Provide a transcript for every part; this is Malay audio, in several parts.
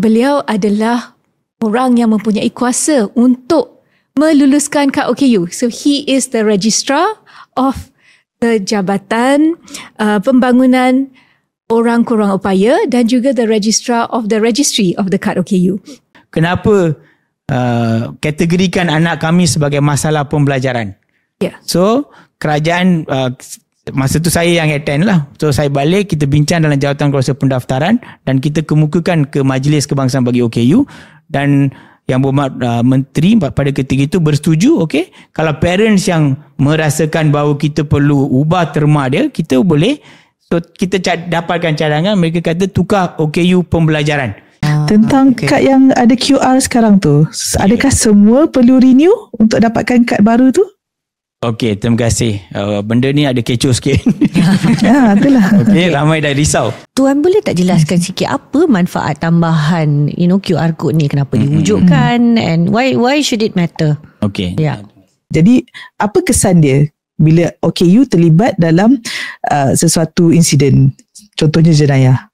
beliau adalah orang yang mempunyai kuasa untuk meluluskan kad OKU. So he is the registrar of the Jabatan Pembangunan Orang Kurang Upaya dan juga the registrar of the registry of the kad OKU. Kenapa kategorikan anak kami sebagai masalah pembelajaran? Yeah. So kerajaan masa tu saya yang attend lah. So saya balik, kita bincang dalam jawatan kuasa pendaftaran dan kita kemukakan ke Majlis Kebangsaan bagi OKU, dan yang berhormat menteri pada ketika itu bersetuju, okey, kalau parents yang merasakan bahawa kita perlu ubah terma dia, kita boleh. So kita dapatkan cadangan, mereka kata tukar OKU pembelajaran. Tentang kad yang ada QR sekarang tu, adakah semua perlu renew untuk dapatkan kad baru tu? Okey, terima kasih. Benda ni ada kecoh sikit. Ya, itulah. Okey, ramai dah risau. Tuan boleh tak jelaskan sikit apa manfaat tambahan QR code ni, kenapa diwujudkan and why should it matter? Okey. Ya. Jadi apa kesan dia bila OKU terlibat dalam sesuatu insiden, contohnya jenayah?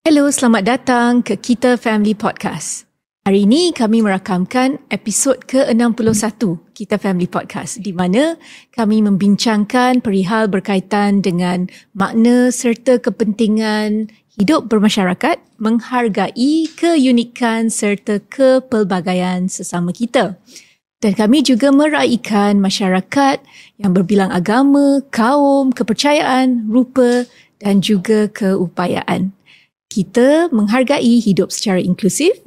Hello, selamat datang ke Kita Family Podcast. Hari ini kami merakamkan episod ke-61 Kita Family Podcast, di mana kami membincangkan perihal berkaitan dengan makna serta kepentingan hidup bermasyarakat, menghargai keunikan serta kepelbagaian sesama kita. Dan kami juga meraihkan masyarakat yang berbilang agama, kaum, kepercayaan, rupa dan juga keupayaan. Kita menghargai hidup secara inklusif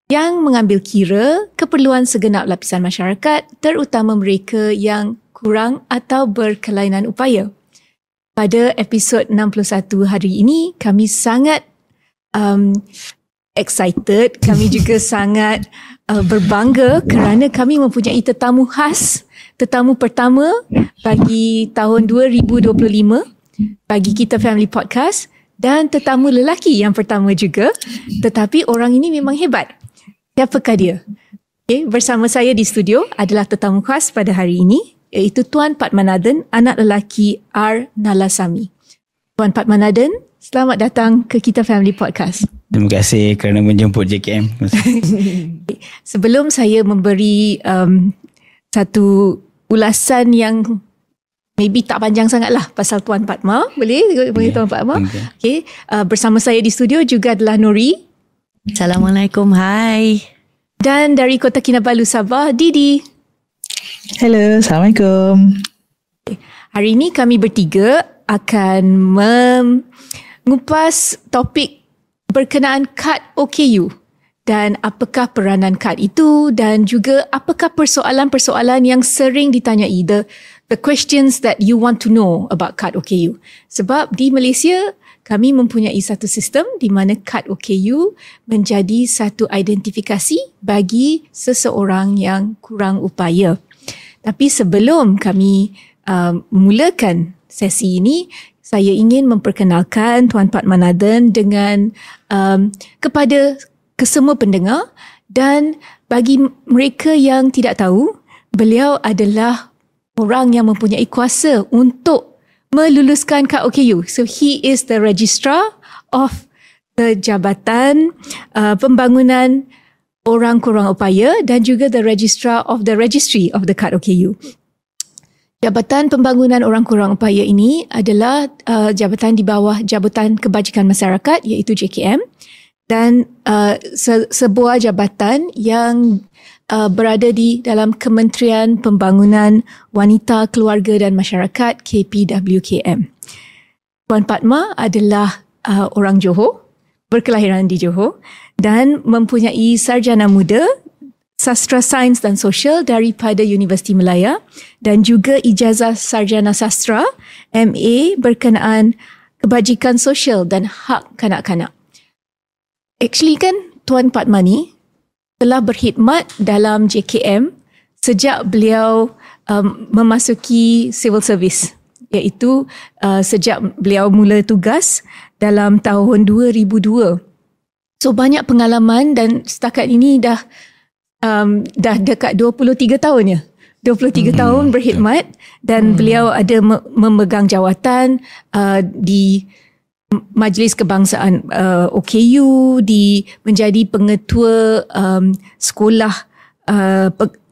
yang mengambil kira keperluan segenap lapisan masyarakat, terutama mereka yang kurang atau berkelainan upaya. Pada episod 61 hari ini, kami sangat excited, kami juga sangat berbangga kerana kami mempunyai tetamu khas, tetamu pertama bagi tahun 2025 bagi Kita Family Podcast, dan tetamu lelaki yang pertama juga, tetapi orang ini memang hebat. Siapakah dia? Okay, bersama saya di studio adalah tetamu khas pada hari ini, iaitu Tuan Padmanathan, anak lelaki R. Nalasamy. Tuan Padmanathan, selamat datang ke Kita Family Podcast. Terima kasih kerana menjemput JKM. Sebelum saya memberi satu ulasan yang maybe tak panjang sangat lah pasal Tuan Padma, boleh Tuan Padma? Okay. Bersama saya di studio juga adalah Nuri. Assalamualaikum, hai. Dan dari Kota Kinabalu, Sabah, Didi. Hello, Assalamualaikum. Hari ini kami bertiga akan mengupas topik berkenaan kad OKU dan apakah peranan kad itu, dan juga apakah persoalan-persoalan yang sering ditanyai, the questions that you want to know about kad OKU. Sebab di Malaysia kami mempunyai satu sistem di mana kad OKU menjadi satu identifikasi bagi seseorang yang kurang upaya. Tapi sebelum kami mulakan sesi ini, saya ingin memperkenalkan Tuan Padmanathan dengan kepada kesemua pendengar, dan bagi mereka yang tidak tahu, beliau adalah orang yang mempunyai kuasa untuk meluluskan kad OKU. So he is the registrar of the Jabatan Pembangunan Orang Kurang Upaya dan juga the registrar of the registry of the kad OKU. Jabatan Pembangunan Orang Kurang Upaya ini adalah jabatan di bawah Jabatan Kebajikan Masyarakat, iaitu JKM, dan sebuah jabatan yang berada di dalam Kementerian Pembangunan Wanita, Keluarga dan Masyarakat, KPWKM. Puan Padma adalah orang Johor, berkelahiran di Johor, dan mempunyai sarjana muda Sastra Sains dan Sosial daripada Universiti Malaya, dan juga ijazah sarjana sastra MA berkenaan kebajikan sosial dan hak kanak-kanak. Actually kan Tuan Padma ni telah berkhidmat dalam JKM sejak beliau memasuki civil service, iaitu sejak beliau mula tugas dalam tahun 2002. So banyak pengalaman, dan setakat ini dah dekat 23 tahun ya 23 tahun berkhidmat dan beliau ada memegang jawatan di Majlis Kebangsaan OKU, menjadi pengetua sekolah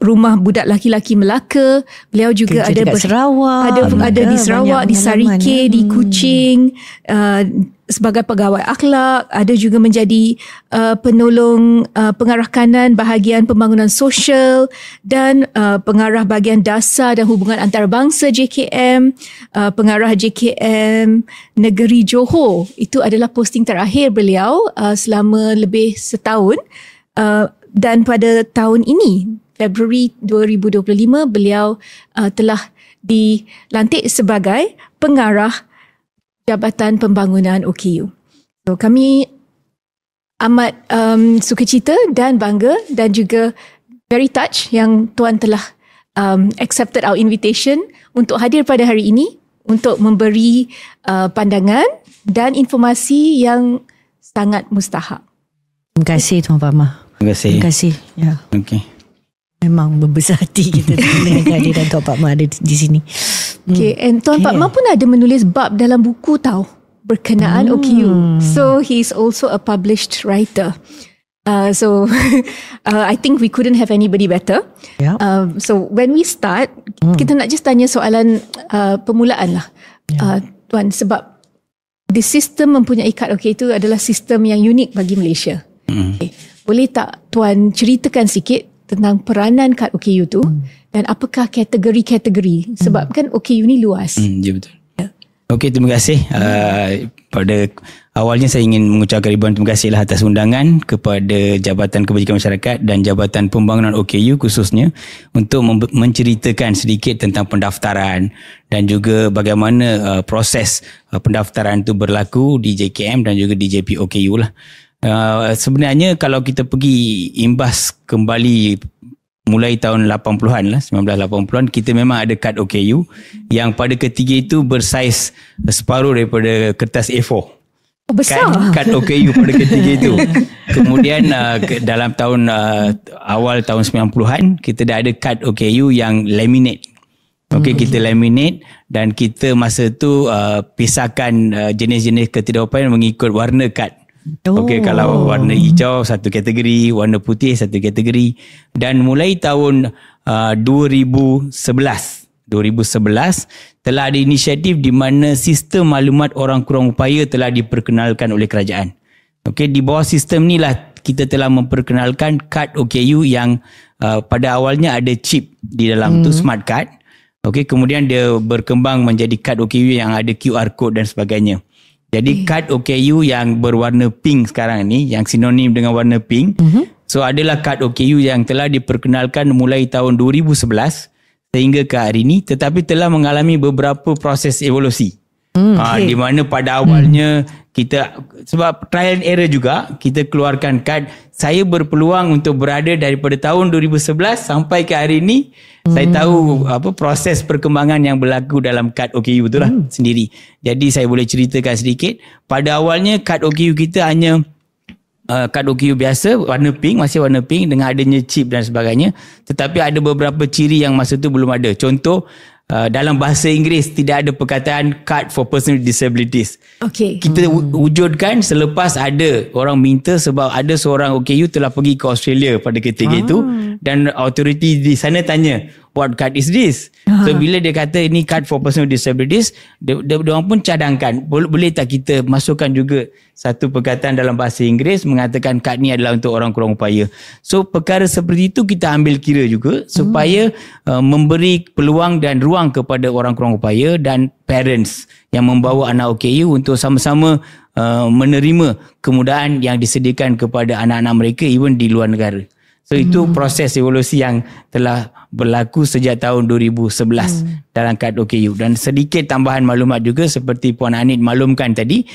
rumah budak laki-laki Melaka. Beliau juga kerja dekat Sarawak, ada di Sarawak, di Sarike, di Kuching, sebagai pegawai akhlak. Ada juga menjadi penolong pengarah kanan bahagian pembangunan sosial dan pengarah bahagian dasar dan hubungan antarabangsa JKM, pengarah JKM Negeri Johor. Itu adalah posting terakhir beliau selama lebih setahun. Dan pada tahun ini, Februari 2025, beliau telah dilantik sebagai pengarah Jabatan Pembangunan OKU. So, kami amat sukacita dan bangga dan juga very touched yang Tuan telah accepted our invitation untuk hadir pada hari ini untuk memberi pandangan dan informasi yang sangat mustahak. Terima kasih Tuan Fatma. Terima kasih. Terima kasih. Ya. Okey. Memang membesar hati kita dengan kehadiran Tuan Fatma ada di sini. Okay, and Tuan Fatma pun ada menulis bab dalam buku tau berkenaan OKU. So he's also a published writer. So I think we couldn't have anybody better. Yeah. So when we start, kita nak just tanya soalan permulaan lah. Tuan, sebab the system mempunyai kad OKU itu adalah sistem yang unik bagi Malaysia. Okay. Boleh tak Tuan ceritakan sikit tentang peranan kad OKU tu dan apakah kategori-kategori, sebab kan OKU ni luas. Ya, betul. Okey, terima kasih. Pada awalnya saya ingin mengucapkan ribuan terima kasih lah atas undangan kepada Jabatan Kebajikan Masyarakat dan Jabatan Pembangunan OKU khususnya untuk menceritakan sedikit tentang pendaftaran dan juga bagaimana proses pendaftaran itu berlaku di JKM dan juga di JP OKU lah. Sebenarnya kalau kita pergi imbas kembali mulai tahun 80-an lah, 1980-an, kita memang ada kad OKU yang pada ketika itu bersaiz separuh daripada kertas A4. Besar. Kad OKU pada ketika itu. Kemudian dalam tahun awal tahun 90-an, kita dah ada kad OKU yang laminate. Okey, kita laminate dan kita masa tu pisahkan jenis-jenis ketidakupayaan mengikut warna kad. Okey, kalau warna hijau satu kategori, warna putih satu kategori. Dan mulai tahun 2011 telah ada inisiatif di mana sistem maklumat orang kurang upaya telah diperkenalkan oleh kerajaan. Okey, di bawah sistem ni lah kita telah memperkenalkan kad OKU yang pada awalnya ada chip di dalam tu, smart card. Okey, kemudian dia berkembang menjadi kad OKU yang ada QR code dan sebagainya. Jadi kad OKU yang berwarna pink sekarang ni, yang sinonim dengan warna pink, so adalah kad OKU yang telah diperkenalkan mulai tahun 2011 sehingga ke hari ini, tetapi telah mengalami beberapa proses evolusi. Di mana pada awalnya kita, sebab trial and error juga, kita keluarkan kad. Saya berpeluang untuk berada daripada tahun 2011 sampai ke hari ini. Saya tahu proses perkembangan yang berlaku dalam kad OKU tu lah sendiri. Jadi saya boleh ceritakan sedikit. Pada awalnya kad OKU kita hanya kad OKU biasa, warna pink, masih warna pink dengan adanya chip dan sebagainya. Tetapi ada beberapa ciri yang masa tu belum ada. Contoh, dalam bahasa Inggeris tidak ada perkataan card for person with disabilities. Okay. Kita wujudkan selepas ada orang minta, sebab ada seorang OKU telah pergi ke Australia pada ketika itu dan authority di sana tanya, what card is this? So bila dia kata ini card for person with disabilities, dia orang pun cadangkan, boleh tak kita masukkan juga satu perkataan dalam bahasa Inggeris mengatakan kad ni adalah untuk orang kurang upaya. So perkara seperti itu kita ambil kira juga supaya memberi peluang dan ruang kepada orang kurang upaya dan parents yang membawa anak OKU untuk sama-sama menerima kemudahan yang disediakan kepada anak-anak mereka even di luar negara. So itu proses evolusi yang telah berlaku sejak tahun 2011 dalam kad OKU. Dan sedikit tambahan maklumat juga seperti Puan Anit maklumkan tadi,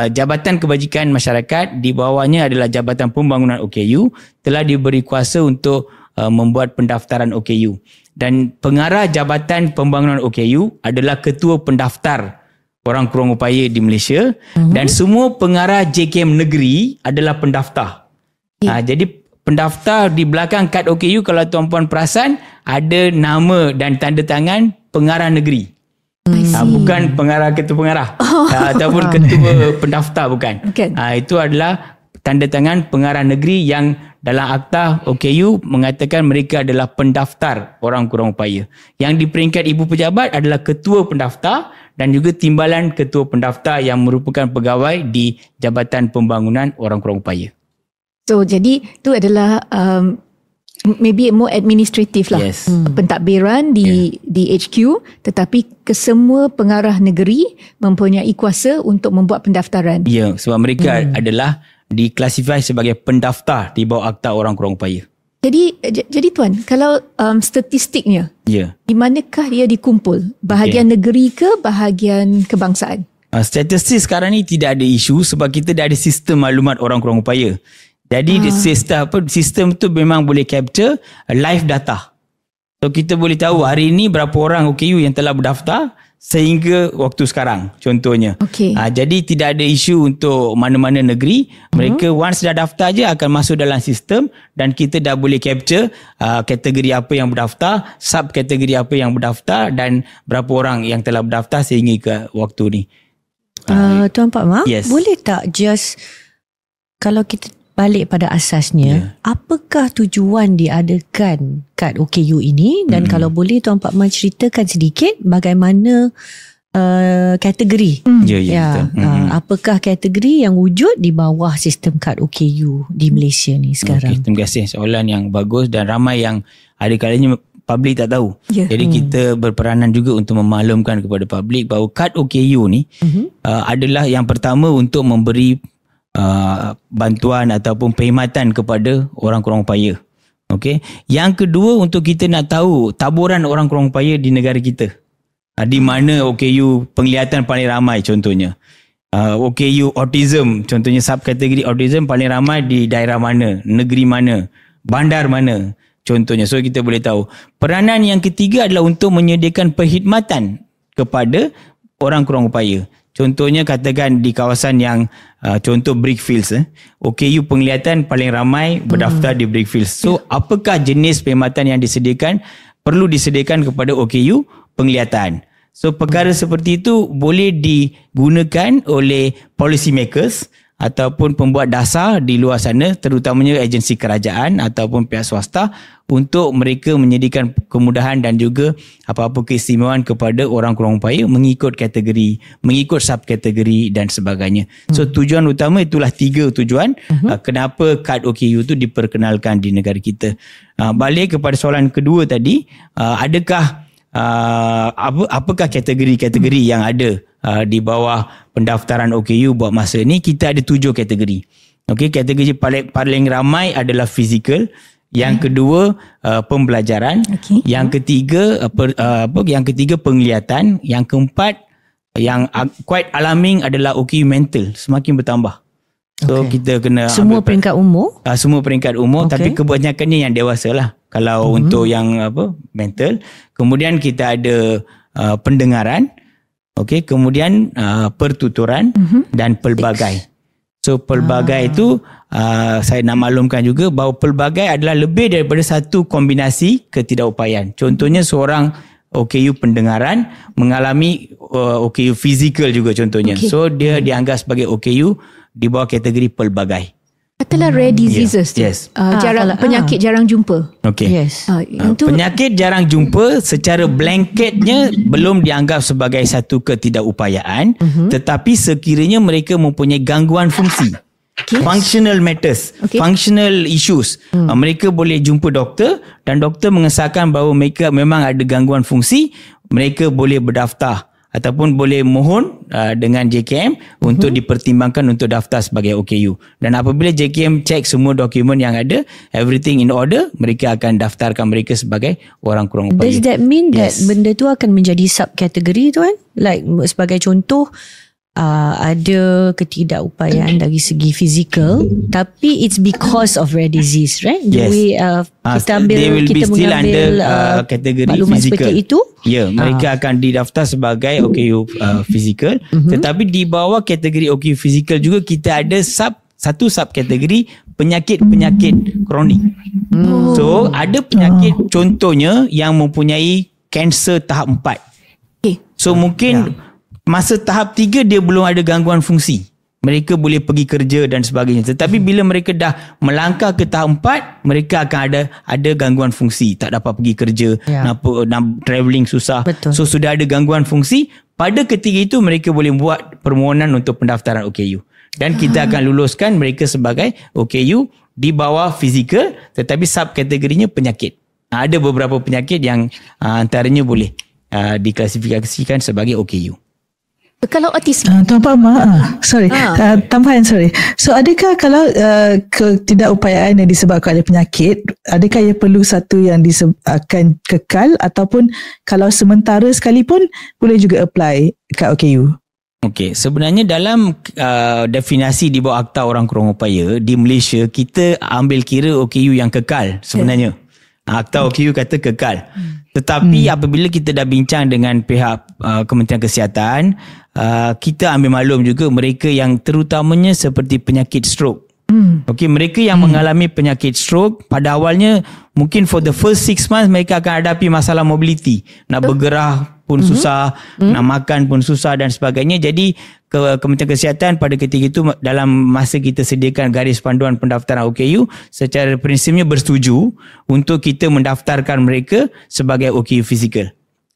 Jabatan Kebajikan Masyarakat di bawahnya adalah Jabatan Pembangunan OKU telah diberi kuasa untuk membuat pendaftaran OKU. Dan pengarah Jabatan Pembangunan OKU adalah ketua pendaftar orang kurang upaya di Malaysia dan semua pengarah JKM negeri adalah pendaftar. Jadi pendaftar di belakang kad OKU, kalau tuan-puan perasan, ada nama dan tanda tangan pengarah negeri. Bukan pengarah ketua pengarah ataupun ketua pendaftar, bukan. Itu adalah tanda tangan pengarah negeri yang dalam akta OKU mengatakan mereka adalah pendaftar orang kurang upaya. Yang di peringkat ibu pejabat adalah ketua pendaftar dan juga timbalan ketua pendaftar yang merupakan pegawai di Jabatan Pembangunan Orang Kurang Upaya. So jadi itu adalah maybe more administrative lah. Yes. Pentadbiran di HQ, tetapi kesemua pengarah negeri mempunyai kuasa untuk membuat pendaftaran. Ya, sebab mereka adalah diklasifikasi sebagai pendaftar di bawah akta orang kurang upaya. Jadi Tuan, kalau statistiknya, di manakah dia dikumpul? Bahagian negeri ke bahagian kebangsaan? Statistik sekarang ni tidak ada isu sebab kita dah ada sistem maklumat orang kurang upaya. Jadi sistem tu memang boleh capture live data. So kita boleh tahu hari ini berapa orang OKU yang telah berdaftar sehingga waktu sekarang contohnya. Jadi tidak ada isu untuk mana-mana negeri. Mereka once dah daftar je akan masuk dalam sistem dan kita dah boleh capture kategori apa yang berdaftar, sub kategori apa yang berdaftar dan berapa orang yang telah berdaftar sehingga ke waktu ni. Tuan Pak Mak, yes. Boleh tak just kalau kita balik pada asasnya, apakah tujuan diadakan kad OKU ini dan kalau boleh Tuan Pak Mak ceritakan sedikit bagaimana kategori. Apakah kategori yang wujud di bawah sistem kad OKU di Malaysia ni sekarang? Terima kasih, soalan yang bagus dan ramai yang ada kalanya publik tak tahu. Jadi kita berperanan juga untuk memaklumkan kepada publik bahawa kad OKU ni adalah yang pertama untuk memberi bantuan ataupun perkhidmatan kepada orang kurang upaya. Okey. Yang kedua, untuk kita nak tahu taburan orang kurang upaya di negara kita. Di mana OKU penglihatan paling ramai contohnya. OKU autism contohnya, subkategori autism paling ramai di daerah mana, negeri mana, bandar mana contohnya. So kita boleh tahu. Peranan yang ketiga adalah untuk menyediakan perkhidmatan kepada orang kurang upaya. Contohnya katakan di kawasan yang contoh Brickfields, OKU penglihatan paling ramai berdaftar di Brickfields. So apakah jenis perkhidmatan yang disediakan, perlu disediakan kepada OKU penglihatan. So perkara seperti itu boleh digunakan oleh policy makers ataupun pembuat dasar di luar sana, terutamanya agensi kerajaan ataupun pihak swasta, untuk mereka menyediakan kemudahan dan juga apa-apa keistimewaan kepada orang kurang upaya mengikut kategori, mengikut subkategori dan sebagainya. So tujuan utama itulah 3 tujuan kenapa kad OKU itu diperkenalkan di negara kita. Balik kepada soalan kedua tadi, adakah apakah kategori-kategori yang ada di bawah pendaftaran OKU buat masa ni? Kita ada 7 kategori. Okey, kategori paling ramai adalah fizikal. Yang kedua pembelajaran. Yang ketiga yang ketiga penglihatan. Yang keempat yang quite alarming adalah OKU mental, semakin bertambah. So kita kena semua peringkat umur. Semua peringkat umur, tapi kebanyakannya yang dewasa lah. Kalau untuk yang mental, kemudian kita ada pendengaran, okey, kemudian pertuturan dan pelbagai. So pelbagai itu saya nak maklumkan juga bahawa pelbagai adalah lebih daripada satu kombinasi ketidakupayaan. Contohnya seorang OKU pendengaran mengalami OKU fizikal juga contohnya. So dia dianggap sebagai OKU di bawah kategori pelbagai. Katalah rare diseases tu. Penyakit jarang jumpa. Okay. Penyakit jarang jumpa secara blanketnya belum dianggap sebagai satu ketidakupayaan, tetapi sekiranya mereka mempunyai gangguan fungsi, functional matters, functional issues, mereka boleh jumpa doktor dan doktor mengesahkan bahawa mereka memang ada gangguan fungsi, mereka boleh berdaftar ataupun boleh mohon dengan JKM untuk dipertimbangkan untuk daftar sebagai OKU. Dan apabila JKM cek semua dokumen yang ada, everything in order, mereka akan daftarkan mereka sebagai orang kurang upaya. Does that mean that benda tu akan menjadi subkategori tuan? Like sebagai contoh, ada ketidakupayaan dari segi fizikal, tapi it's because of rare disease, right? Kita mengambil kategori maklumat fizikal. Seperti itu. Mereka akan didaftar sebagai OKU fizikal, tetapi di bawah kategori OKU fizikal juga kita ada sub satu subkategori penyakit-penyakit kronik. So ada penyakit contohnya yang mempunyai kanser tahap 4. Okay. So mungkin masa tahap 3 dia belum ada gangguan fungsi. Mereka boleh pergi kerja dan sebagainya. Tetapi bila mereka dah melangkah ke tahap 4, mereka akan ada gangguan fungsi. Tak dapat pergi kerja, nak travelling susah. Betul. So sudah ada gangguan fungsi. Pada ketika itu mereka boleh buat permohonan untuk pendaftaran OKU. Dan kita akan luluskan mereka sebagai OKU di bawah fizikal, tetapi subkategorinya penyakit. Ada beberapa penyakit yang antaranya boleh diklasifikasikan sebagai OKU. Kalau autism, Tuan Pak sorry. Tambahan, sorry. So adakah kalau ketidakupayaan yang disebabkan oleh penyakit, adakah ia perlu satu yang akan kekal ataupun kalau sementara sekalipun boleh juga apply kad OKU? Okey, sebenarnya dalam definisi di bawah Akta Orang Kurang Upaya di Malaysia, kita ambil kira OKU yang kekal sebenarnya. Akta OKU kata kekal. Tetapi apabila kita dah bincang dengan pihak Kementerian Kesihatan, kita ambil maklum juga mereka yang terutamanya seperti penyakit stroke. Okey, mereka yang mengalami penyakit stroke pada awalnya mungkin for the first 6 months mereka akan hadapi masalah mobility. Nak bergerak pun susah, nak makan pun susah dan sebagainya. Jadi Kementerian Kesihatan pada ketika itu dalam masa kita sediakan garis panduan pendaftaran OKU, secara prinsipnya bersetuju untuk kita mendaftarkan mereka sebagai OKU fizikal.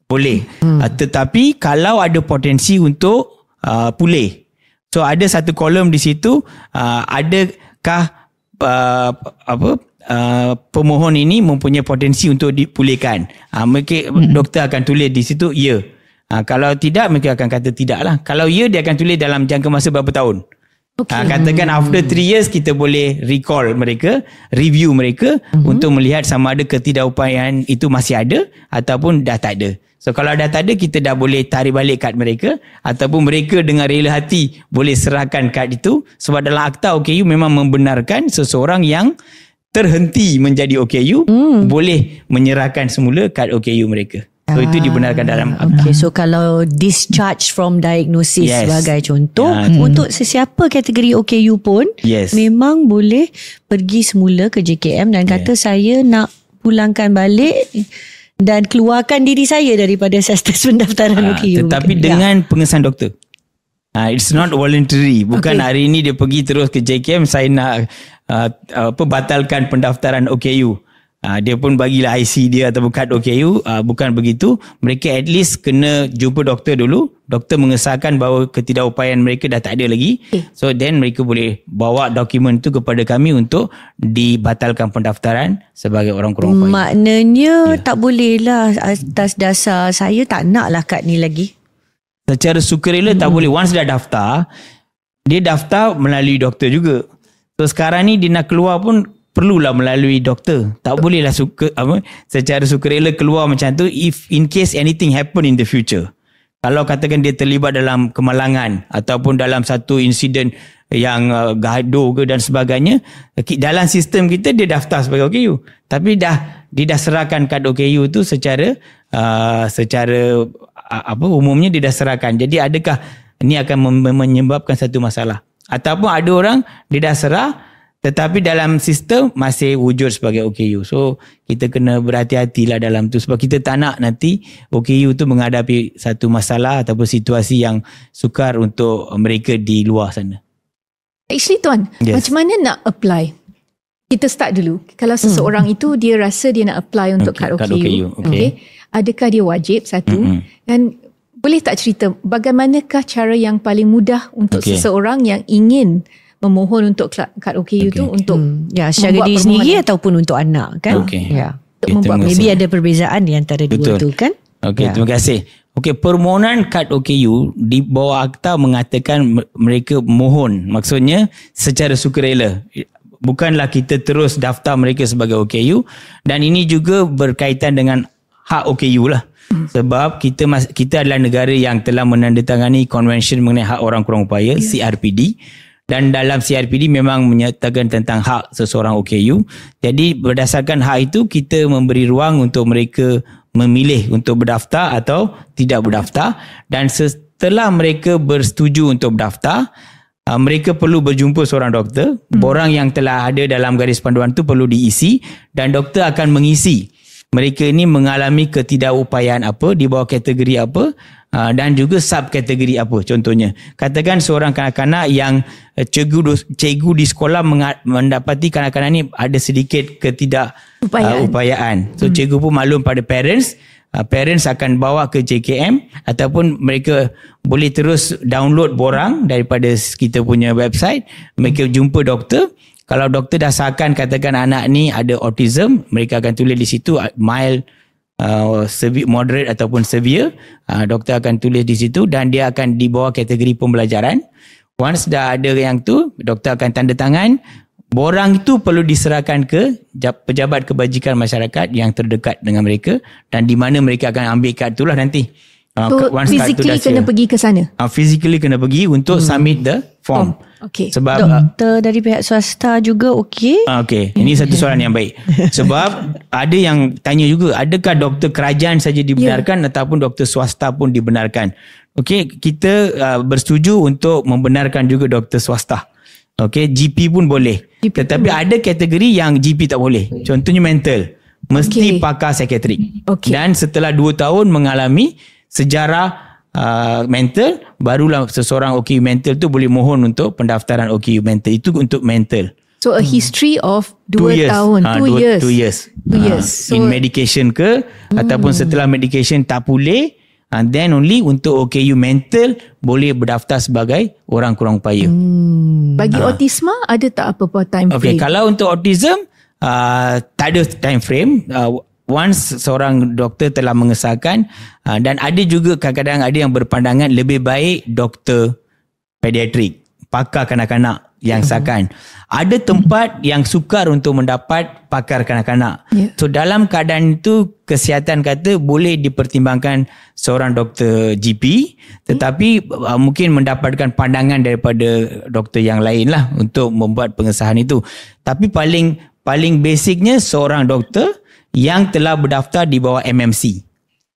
Boleh. Tetapi kalau ada potensi untuk pulih. So ada satu kolom di situ, adakah pemohon ini mempunyai potensi untuk dipulihkan. Doktor akan tulis di situ ya. Kalau tidak, mereka akan kata tidak lah. Kalau ya, dia akan tulis dalam jangka masa berapa tahun. Katakan after 3 years kita boleh recall mereka, review mereka untuk melihat sama ada ketidakupayaan itu masih ada ataupun dah tak ada. So kalau dah tak ada, kita dah boleh tarik balik kad mereka ataupun mereka dengan rela hati boleh serahkan kad itu, sebab dalam Akta OKU memang membenarkan seseorang yang terhenti menjadi OKU boleh menyerahkan semula kad OKU mereka. So itu dibenarkan dalam Akta. Okay, so kalau discharge from diagnosis sebagai contoh, untuk sesiapa kategori OKU pun memang boleh pergi semula ke JKM dan kata saya nak pulangkan balik dan keluarkan diri saya daripada status pendaftaran OKU. Tetapi dengan pengesahan doktor. It's not voluntary. Bukan hari ini dia pergi terus ke JKM, saya nak batalkan pendaftaran OKU. Dia pun bagilah IC dia atau kad OKU. Bukan begitu. Mereka at least kena jumpa doktor dulu. Doktor mengesahkan bahawa ketidakupayaan mereka dah tak ada lagi. So then mereka boleh bawa dokumen tu kepada kami untuk dibatalkan pendaftaran sebagai orang kurang upaya. Maknanya tak boleh lah atas dasar saya tak nak lah kad ni lagi. Secara sukarela tak boleh. Once dah daftar, dia daftar melalui doktor juga. So sekarang ni dia nak keluar pun perlulah melalui doktor. Tak bolehlah secara sukarela keluar macam tu if in case anything happen in the future. Kalau katakan dia terlibat dalam kemalangan ataupun dalam satu insiden yang gaduh ke dan sebagainya, dalam sistem kita dia daftar sebagai OKU. Tapi dia dah serahkan kad OKU tu secara umumnya dia dah serahkan. Jadi adakah ini akan menyebabkan satu masalah? Ataupun ada orang dia dah serah tetapi dalam sistem masih wujud sebagai OKU. So kita kena berhati-hatilah dalam tu sebab kita tak nak nanti OKU tu menghadapi satu masalah ataupun situasi yang sukar untuk mereka di luar sana. Actually Tuan, macam mana nak apply? Kita start dulu. Kalau seseorang itu dia rasa dia nak apply untuk kad OKU. Okay. Adakah dia wajib? Satu. Dan boleh tak cerita bagaimanakah cara yang paling mudah untuk seseorang yang ingin memohon untuk kad OKU tu untuk secara diri sendiri ataupun untuk anak kan? Maybe ada perbezaan di antara dua tu kan? Terima kasih. Permohonan kad OKU di bawah Akta mengatakan mereka mohon, maksudnya secara sukarela. Bukanlah kita terus daftar mereka sebagai OKU, dan ini juga berkaitan dengan hak OKU lah. Sebab kita adalah negara yang telah menandatangani Konvensyen mengenai Hak Orang Kurang Upaya, CRPD. Dan dalam CRPD memang menyatakan tentang hak seseorang OKU. Jadi berdasarkan hak itu kita memberi ruang untuk mereka memilih untuk berdaftar atau tidak berdaftar. Dan setelah mereka bersetuju untuk berdaftar, mereka perlu berjumpa seorang doktor. Borang yang telah ada dalam garis panduan tu perlu diisi dan doktor akan mengisi mereka ini mengalami ketidakupayaan apa, di bawah kategori apa, dan juga subkategori apa. Contohnya, katakan seorang kanak-kanak yang cikgu di sekolah mendapati kanak-kanak ni ada sedikit ketidakupayaan. So cikgu pun maklum pada parents akan bawa ke JKM ataupun mereka boleh terus download borang daripada kita punya website. Mereka jumpa doktor. Kalau doktor dah sahkan katakan anak ni ada autism, mereka akan tulis di situ mild, severe, moderate ataupun severe. Doktor akan tulis di situ dan dia akan di bawah kategori pembelajaran. Once dah ada yang tu, doktor akan tanda tangan. Borang itu perlu diserahkan ke pejabat kebajikan masyarakat yang terdekat dengan mereka dan di mana mereka akan ambil kad itulah nanti. So physically kena pergi ke sana? Physically kena pergi untuk submit the form. Okay. Sebab doktor dari pihak swasta juga okey? Okey, ini satu soalan yang baik. Sebab ada yang tanya juga, adakah doktor kerajaan saja dibenarkan ataupun doktor swasta pun dibenarkan? Okey, kita bersetuju untuk membenarkan juga doktor swasta. Okey, GP pun boleh. Tetapi ada kategori yang GP tak boleh. Contohnya mental. Mesti pakar psikiatrik. Dan setelah 2 tahun mengalami sejarah mental, barulah seseorang OKU mental tu boleh mohon untuk pendaftaran OKU mental. Itu untuk mental. So a history of 2 tahun. 2 years. 2 years. So, in medication ke ataupun setelah medication tak pulih, and then only untuk OKU mental boleh berdaftar sebagai orang kurang upaya. Bagi autisma ada tak apa-apa time frame? Kalau untuk autism tak ada time frame. Once seorang doktor telah mengesahkan, dan ada juga kadang-kadang ada yang berpandangan lebih baik doktor pediatrik, pakar kanak-kanak yang sahkan. Ada tempat yang sukar untuk mendapat pakar kanak-kanak. So dalam keadaan itu, kesihatan kata boleh dipertimbangkan seorang doktor GP, tetapi mungkin mendapatkan pandangan daripada doktor yang lain lah untuk membuat pengesahan itu. Tapi paling basicnya seorang doktor yang telah berdaftar di bawah MMC.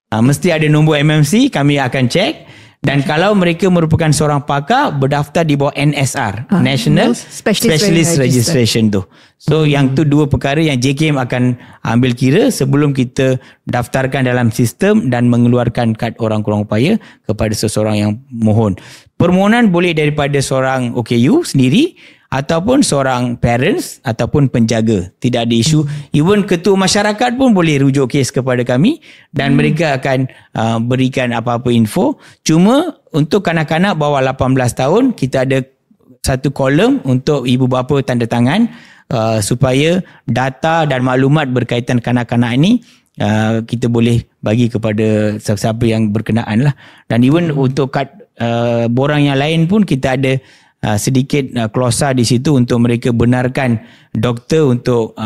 Mesti ada nombor MMC, kami akan cek. Dan kalau mereka merupakan seorang pakar, berdaftar di bawah NSR, National Specialist Registration tu. So yang tu 2 perkara yang JKM akan ambil kira sebelum kita daftarkan dalam sistem dan mengeluarkan kad orang kurang upaya kepada seseorang yang mohon. Permohonan boleh daripada seorang OKU sendiri ataupun seorang parents ataupun penjaga. Tidak ada isu. Even ketua masyarakat pun boleh rujuk kes kepada kami dan mereka akan berikan apa-apa info. Cuma untuk kanak-kanak bawah 18 tahun, kita ada satu kolom untuk ibu bapa tanda tangan supaya data dan maklumat berkaitan kanak-kanak ini kita boleh bagi kepada siapa yang berkenaan lah. Dan even untuk kad borang yang lain pun kita ada sedikit klausa di situ untuk mereka benarkan doktor untuk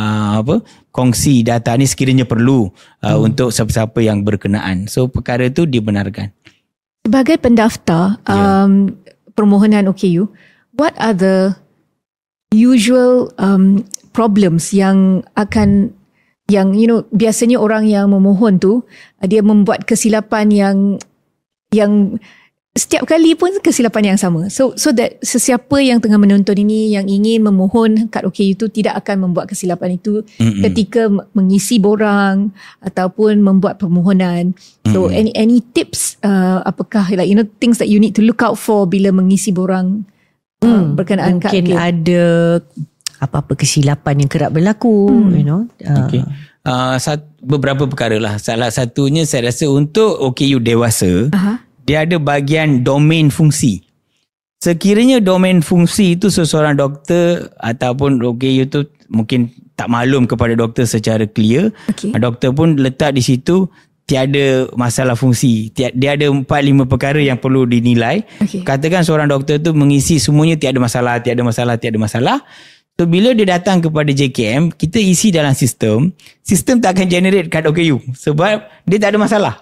kongsi data ni sekiranya perlu untuk siapa-siapa yang berkenaan. So perkara itu dibenarkan. Sebagai pendaftar permohonan OKU, what are the usual problems yang akan biasanya orang yang memohon tu dia membuat kesilapan yang setiap kali pun kesilapan yang sama. So that sesiapa yang tengah menonton ini yang ingin memohon kad OKU itu tidak akan membuat kesilapan itu ketika mengisi borang ataupun membuat permohonan. So any tips, apakah things that you need to look out for bila mengisi borang berkenaan kad OKU? Mungkin ada apa-apa kesilapan yang kerap berlaku, beberapa perkara lah. Salah satunya saya rasa untuk OKU dewasa, dia ada bahagian domain fungsi. Sekiranya domain fungsi itu seseorang doktor ataupun OKU itu mungkin tak maklum kepada doktor secara clear, doktor pun letak di situ tiada masalah fungsi. Dia ada 4-5 perkara yang perlu dinilai. Katakan seorang doktor tu mengisi semuanya tiada masalah. So bila dia datang kepada JKM, kita isi dalam sistem tak akan generate kad OKU sebab dia tak ada masalah.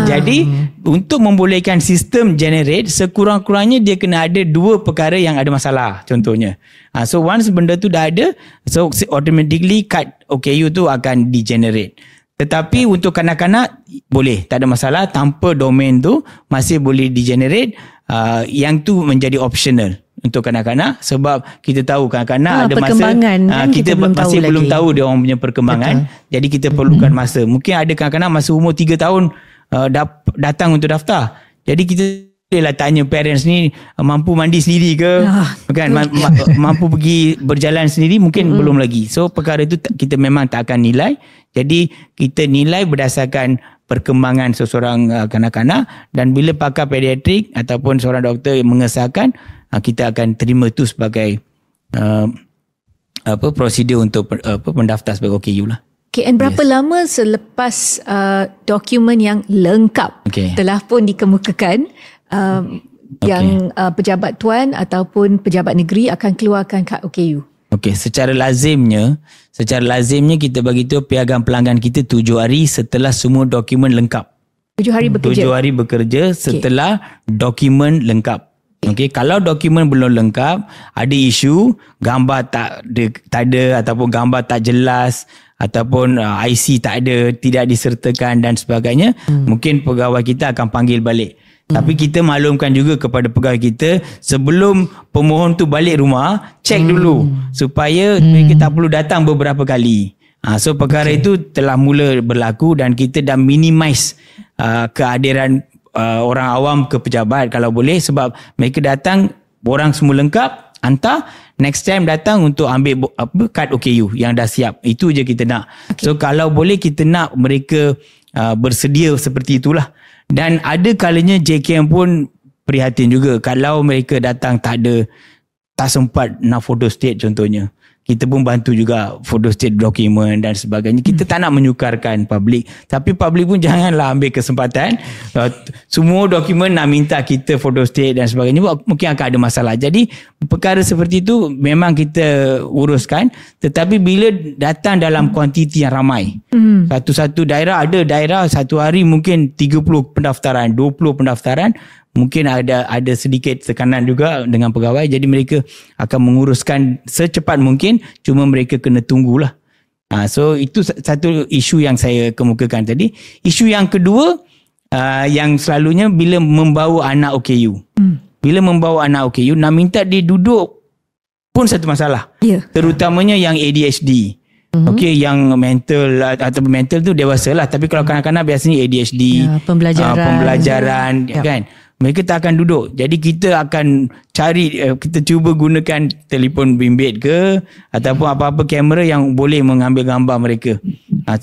Jadi untuk membolehkan sistem generate, sekurang-kurangnya dia kena ada 2 perkara yang ada masalah contohnya. So once benda tu dah ada, so automatically kad OKU tu akan di-generate. Tetapi untuk kanak-kanak boleh, tak ada masalah, tanpa domain tu masih boleh di-generate. Yang tu menjadi optional untuk kanak-kanak, sebab kita tahu kanak-kanak ada masa kita masih belum tahu dia orang punya perkembangan. Betul. Jadi kita perlukan masa. Mungkin ada kanak-kanak masa umur 3 tahun datang untuk daftar. Jadi kita bolehlah tanya parents ni mampu mandi sendiri ke, kan, mampu pergi berjalan sendiri, mungkin belum lagi. So perkara itu kita memang tak akan nilai. Jadi kita nilai berdasarkan perkembangan seseorang kanak-kanak, dan bila pakar pediatrik ataupun seorang doktor yang mengesahkan, kita akan terima itu sebagai prosedur untuk pendaftar sebagai OKU lah. Okay, and berapa lama selepas dokumen yang lengkap telah pun dikemukakan, yang pejabat tuan ataupun pejabat negeri akan keluarkan kad OKU? Okey, secara lazimnya kita bagi tahu piagam pelanggan kita 7 hari setelah semua dokumen lengkap. 7 hari bekerja. 7 hari bekerja setelah dokumen lengkap. Okey, kalau dokumen belum lengkap, ada isu gambar tak ada ataupun gambar tak jelas ataupun IC tak ada, tidak disertakan dan sebagainya, mungkin pegawai kita akan panggil balik. Tapi kita maklumkan juga kepada pegawai kita, sebelum pemohon tu balik rumah, cek dulu supaya mereka tak perlu datang beberapa kali. So perkara itu telah mula berlaku, dan kita dah minimize kehadiran orang awam ke pejabat kalau boleh, sebab mereka datang, orang semua lengkap, hantar, next time datang untuk ambil kad OKU yang dah siap. Itu je kita nak. So kalau boleh kita nak mereka bersedia seperti itulah. Dan ada kalanya JKM pun prihatin juga kalau mereka datang tak sempat nak photo state contohnya. Kita pun bantu juga photo state dokumen dan sebagainya. Kita tak nak menyukarkan public, tapi public pun janganlah ambil kesempatan semua dokumen nak minta kita photo state dan sebagainya, mungkin akan ada masalah. Jadi perkara seperti itu memang kita uruskan, tetapi bila datang dalam kuantiti yang ramai, satu-satu daerah, ada daerah satu hari mungkin 30 pendaftaran, 20 pendaftaran, mungkin ada sedikit tekanan juga dengan pegawai, jadi mereka akan menguruskan secepat mungkin, cuma mereka kena tunggulah. So itu satu isu yang saya kemukakan tadi. Isu yang kedua, yang selalunya bila membawa anak OKU. Bila membawa anak OKU, nak minta dia duduk pun satu masalah. Terutamanya yang ADHD. Okey, yang mental atau mental tu dewasa lah, tapi kalau kanak-kanak biasanya ADHD, pembelajaran kan, mereka tak akan duduk. Jadi kita akan cari, kita cuba gunakan telefon bimbit ke ataupun apa-apa kamera yang boleh mengambil gambar mereka.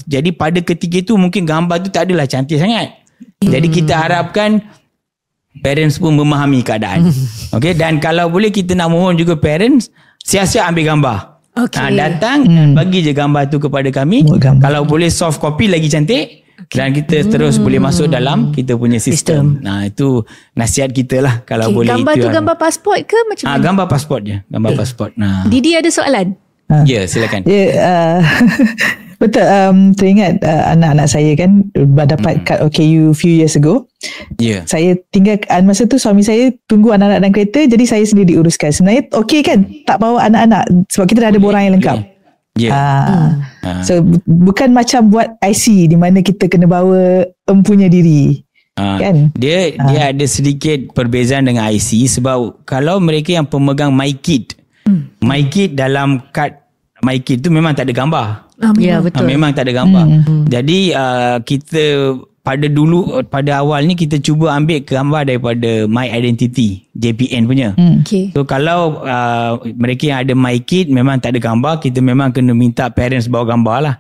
Jadi pada ketika itu mungkin gambar tu tak adalah cantik sangat. Jadi kita harapkan parents pun memahami keadaan. Okey, dan kalau boleh kita nak mohon juga parents siap-siap ambil gambar. Datang dan bagi je gambar tu kepada kami. Kalau boleh soft copy lagi cantik. Dan kita terus boleh masuk dalam kita punya sistem. Itu nasihat kita lah kalau boleh. Gambar itu tu gambar pasport ke macam mana? Gambar pasport je. Gambar pasport. Didi ada soalan? Ya, silakan. Betul, teringat anak-anak saya kan dapat kad OKU few years ago. Saya tinggal masa tu suami saya tunggu anak-anak dalam kereta, jadi saya sendiri diuruskan. Sebenarnya okey kan tak bawa anak-anak sebab kita dah ada borang yang lengkap. So bukan macam buat IC di mana kita kena bawa empunya diri. Kan? Dia ada sedikit perbezaan dengan IC, sebab kalau mereka yang pemegang MyKit, MyKit dalam kad MyKit tu memang tak ada gambar. Ya, betul. Memang tak ada gambar. Jadi kita pada awalnya kita cuba ambil gambar daripada My Identity, JPN punya. So kalau mereka yang ada MyKit memang tak ada gambar, kita memang kena minta parents bawa gambar lah.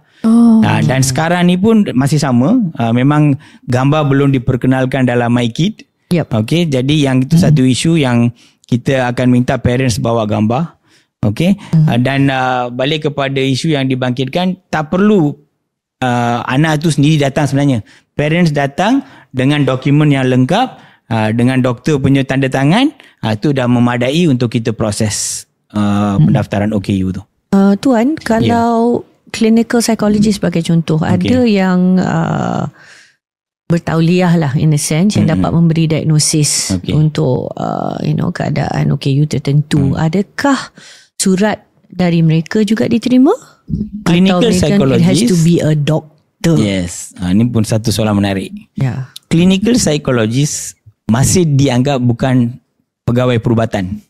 Dan sekarang ni pun masih sama, memang gambar belum diperkenalkan dalam MyKit. Okay, jadi yang itu satu isu yang kita akan minta parents bawa gambar. Okay. Dan balik kepada isu yang dibangkitkan, tak perlu anak tu sendiri datang sebenarnya. Parents datang dengan dokumen yang lengkap, dengan doktor punya tanda tangan, itu dah memadai untuk kita proses pendaftaran OKU tu. Tuan, kalau clinical psychologist sebagai contoh, ada yang bertauliah lah in a sense, yang dapat memberi diagnosis untuk keadaan OKU tertentu. Adakah surat dari mereka juga diterima? Clinical atau psychologist, it has to be a Betul. Yes. Ini pun satu soalan menarik. Ya. Clinical psychologist masih dianggap bukan pegawai perubatan.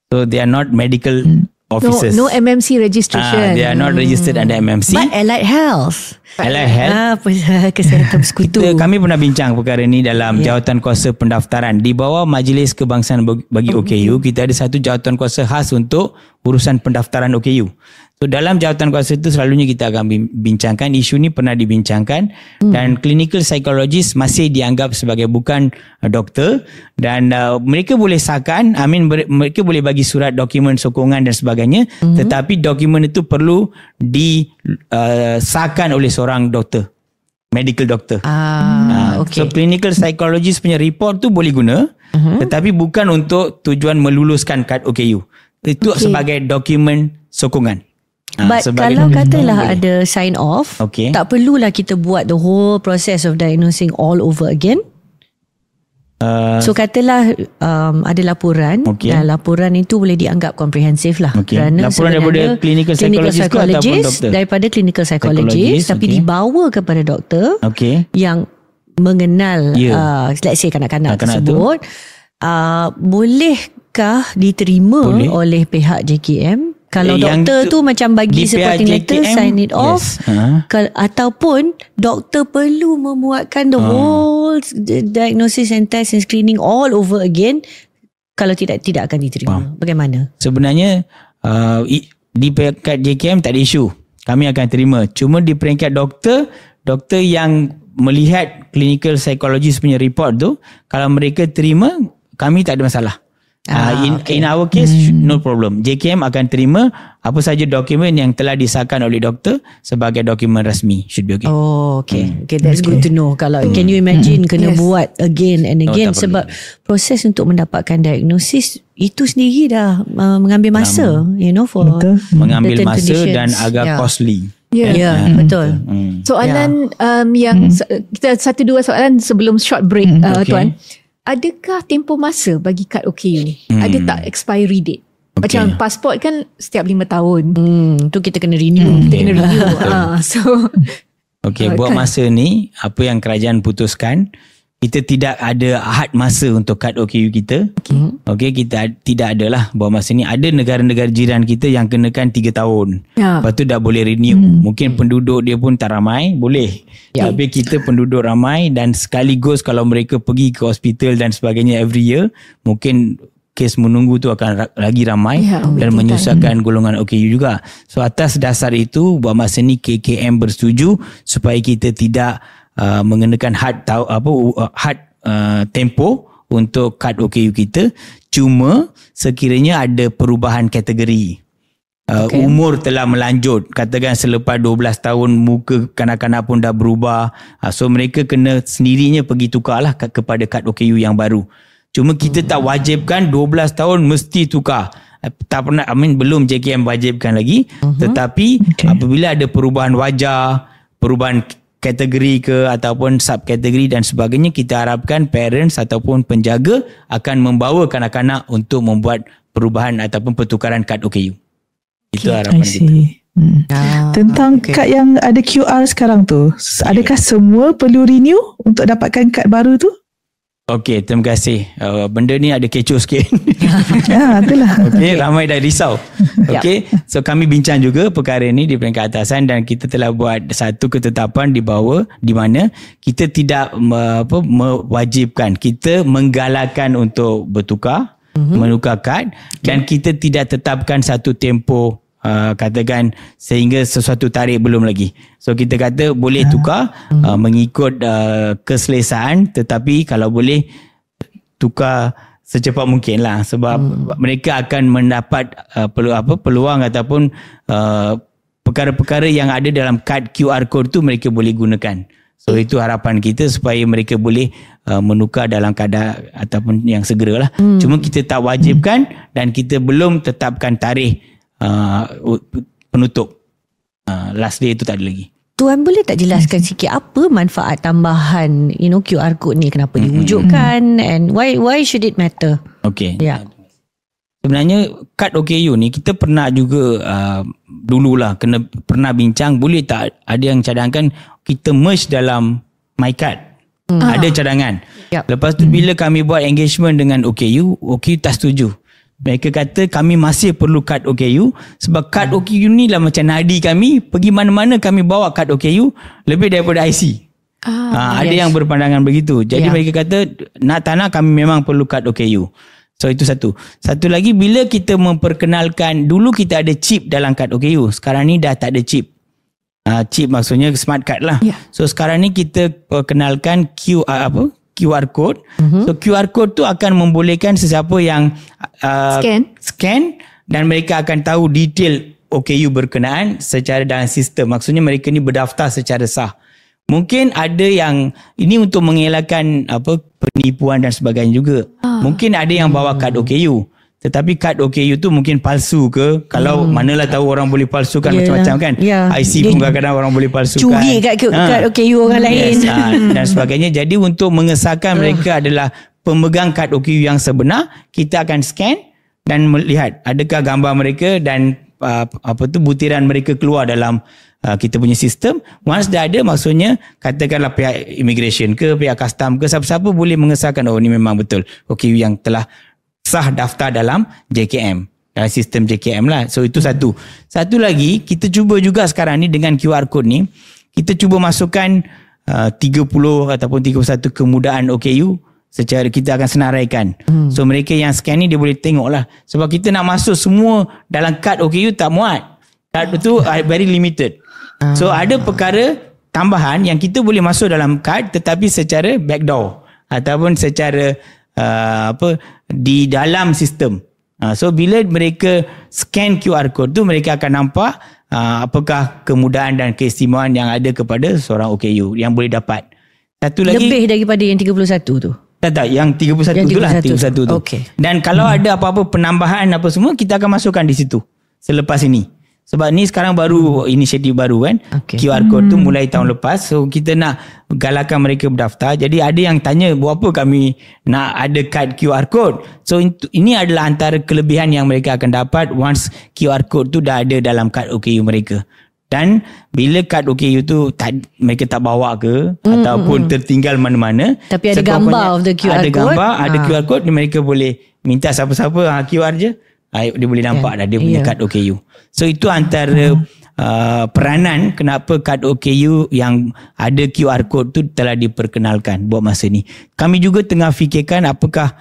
So they are not medical officers. No MMC registration. They are not registered under MMC. But allied health. Allied health. Kesihatan sekutu. Kami pernah bincang perkara ini dalam jawatan kuasa pendaftaran. Di bawah Majlis Kebangsaan bagi OKU, kita ada satu jawatan kuasa khas untuk urusan pendaftaran OKU. So dalam jawatan kuasa itu selalunya kita akan bincangkan, isu ni pernah dibincangkan dan clinical psychologist masih dianggap sebagai bukan doktor dan mereka boleh sahkan, mereka boleh bagi surat dokumen sokongan dan sebagainya, tetapi dokumen itu perlu disahkan oleh seorang doktor, medical doctor. Okay. So clinical psychologist punya report tu boleh guna, tetapi bukan untuk tujuan meluluskan kad OKU. Itu sebagai dokumen sokongan. But kalau katalah ada sign off, tak perlulah kita buat the whole process of diagnosing all over again. So katalah ada laporan dan laporan itu boleh dianggap komprehensif lah. Kerana laporan daripada clinical psychologist ataupun doktor? Daripada clinical psychologist tapi dibawa kepada doktor yang mengenal let's say kanak-kanak tersebut. Bolehkah diterima oleh pihak JKM? Kalau doktor tu macam bagi supporting letter, sign it off, ataupun doktor perlu memuatkan the whole diagnosis and test and screening all over again. Kalau tidak akan diterima. Bagaimana? Sebenarnya di peringkat JKM tak ada isu, kami akan terima. Cuma di peringkat doktor yang melihat clinical psychologist punya report tu, kalau mereka terima, kami tak ada masalah. In our case, no problem. JKM akan terima apa saja dokumen yang telah disahkan oleh doktor sebagai dokumen rasmi. Should be okay. Okay, that's good to know. Kalau can you imagine kena buat again and again, sebab proses untuk mendapatkan diagnosis itu sendiri dah mengambil masa, for mengambil masa dan agak costly. Betul. Soalan yang kita 1-2 soalan sebelum short break, Tuan. Adakah tempoh masa bagi kad OKU ni? Ada tak expiry date? Macam pasport kan setiap 5 tahun. Tu kita kena renew. Buat masa ni, apa yang kerajaan putuskan, kita tidak ada had masa untuk kad OKU kita. Kita tidak adalah buat masa ni. Ada negara-negara jiran kita yang kenakan 3 tahun. Lepas tu dah boleh renew. Mungkin penduduk dia pun tak ramai, boleh. Tapi kita penduduk ramai dan sekaligus kalau mereka pergi ke hospital dan sebagainya every year, mungkin kes menunggu tu akan lagi ramai dan menyusahkan golongan OKU juga. So atas dasar itu, buat masa ni KKM bersetuju supaya kita tidak mengenakan had tempo untuk kad OKU kita. Cuma sekiranya ada perubahan kategori, umur telah melanjut, katakan selepas 12 tahun muka kanak-kanak pun dah berubah, so mereka kena sendirinya pergi tukarlah kepada kad OKU yang baru. Cuma kita tak wajibkan 12 tahun mesti tukar. Tak pernah, belum JKM wajibkan lagi. Tetapi apabila ada perubahan wajah, perubahan kategori ke ataupun subkategori dan sebagainya, kita harapkan parents ataupun penjaga akan membawa kanak-kanak untuk membuat perubahan ataupun pertukaran kad OKU. Itu harapan kita. Tentang kad yang ada QR sekarang tu, adakah semua perlu renew untuk dapatkan kad baru tu? Okey, terima kasih. Benda ni ada kecoh sikit. Itulah. Ramai dah risau. So kami bincang juga perkara ni di peringkat atasan dan kita telah buat satu ketetapan di bawah di mana kita tidak mewajibkan, kita menggalakkan untuk bertukar, menukar kad dan kita tidak tetapkan satu tempoh, katakan sehingga sesuatu tarikh belum lagi. So kita kata boleh tukar mengikut keselesaan, tetapi kalau boleh tukar secepat mungkin lah, sebab mereka akan mendapat peluang ataupun perkara-perkara yang ada dalam kad QR code tu mereka boleh gunakan. So itu harapan kita supaya mereka boleh menukar dalam keadaan ataupun yang segera lah. Cuma kita tak wajibkan dan kita belum tetapkan tarikh penutup. Last day itu tak ada lagi. Tuan boleh tak jelaskan sikit apa manfaat tambahan QR code ni, kenapa diwujudkan and why should it matter? Okay. sebenarnya kad OKU ni kita pernah juga dululah pernah bincang, boleh tak ada yang cadangkan kita merge dalam MyCard. Ada cadangan. Lepas tu bila kami buat engagement dengan OKU tak setuju. Mereka kata kami masih perlu kad OKU sebab kad OKU ni lah macam nadi kami, pergi mana-mana kami bawa kad OKU lebih daripada IC. Ada yang berpandangan begitu. Jadi mereka kata nak tak nak kami memang perlu kad OKU. So itu satu. Satu lagi, bila kita memperkenalkan, dulu kita ada chip dalam kad OKU, sekarang ni dah tak ada chip. Chip maksudnya smart card lah. So sekarang ni kita perkenalkan QR code. So QR code tu akan membolehkan sesiapa yang scan dan mereka akan tahu detail OKU berkenaan secara dalam sistem. Maksudnya mereka ni berdaftar secara sah. Mungkin ada yang ini untuk mengelakkan penipuan dan sebagainya juga. Mungkin ada yang bawa kad OKU, tetapi kad OKU tu mungkin palsu ke? Kalau manalah tahu orang boleh palsukan macam-macam kan. IC pun kadang-kadang orang boleh palsukan. Curi kad OKU orang lain. Dan sebagainya. Jadi untuk mengesahkan mereka adalah pemegang kad OKU yang sebenar, kita akan scan dan melihat adakah gambar mereka dan butiran mereka keluar dalam kita punya sistem. Once dah ada, maksudnya katakanlah pihak immigration ke, pihak custom ke, siapa-siapa boleh mengesahkan ni memang betul OKU yang telah sah daftar dalam JKM, dalam sistem JKM lah. So itu satu. Satu lagi, kita cuba juga sekarang ni dengan QR code ni, kita cuba masukkan 30 ataupun 31 kemudahan OKU secara kita akan senaraikan. So mereka yang scan ni dia boleh tengok lah. Sebab kita nak masuk semua dalam kad OKU tak muat. Kad tu very limited. So ada perkara tambahan yang kita boleh masuk dalam kad tetapi secara backdoor ataupun secara di dalam sistem. So bila mereka scan QR code tu, mereka akan nampak apakah kemudahan dan keistimewaan yang ada kepada seorang OKU yang boleh dapat. Satu lagi, lebih daripada yang 31 tu. Tak, yang 31 tu lah, 31 tu. Okay. Dan kalau ada apa-apa penambahan apa semua, kita akan masukkan di situ selepas ini. Sebab ni sekarang baru inisiatif baru kan. QR code tu mulai tahun lepas. So kita nak galakkan mereka berdaftar. Jadi ada yang tanya, buat apa kami nak ada kad QR code? So ini adalah antara kelebihan yang mereka akan dapat once QR code tu dah ada dalam kad OKU mereka. Dan bila kad OKU tu mereka tak bawa ke ataupun tertinggal mana-mana, tapi ada gambar of the QR ada code. Gambar, ada QR code, mereka boleh minta siapa-siapa QR je. Dia boleh nampak dah dia punya kad OKU. So itu antara peranan kenapa kad OKU yang ada QR code tu telah diperkenalkan buat masa ni. Kami juga tengah fikirkan apakah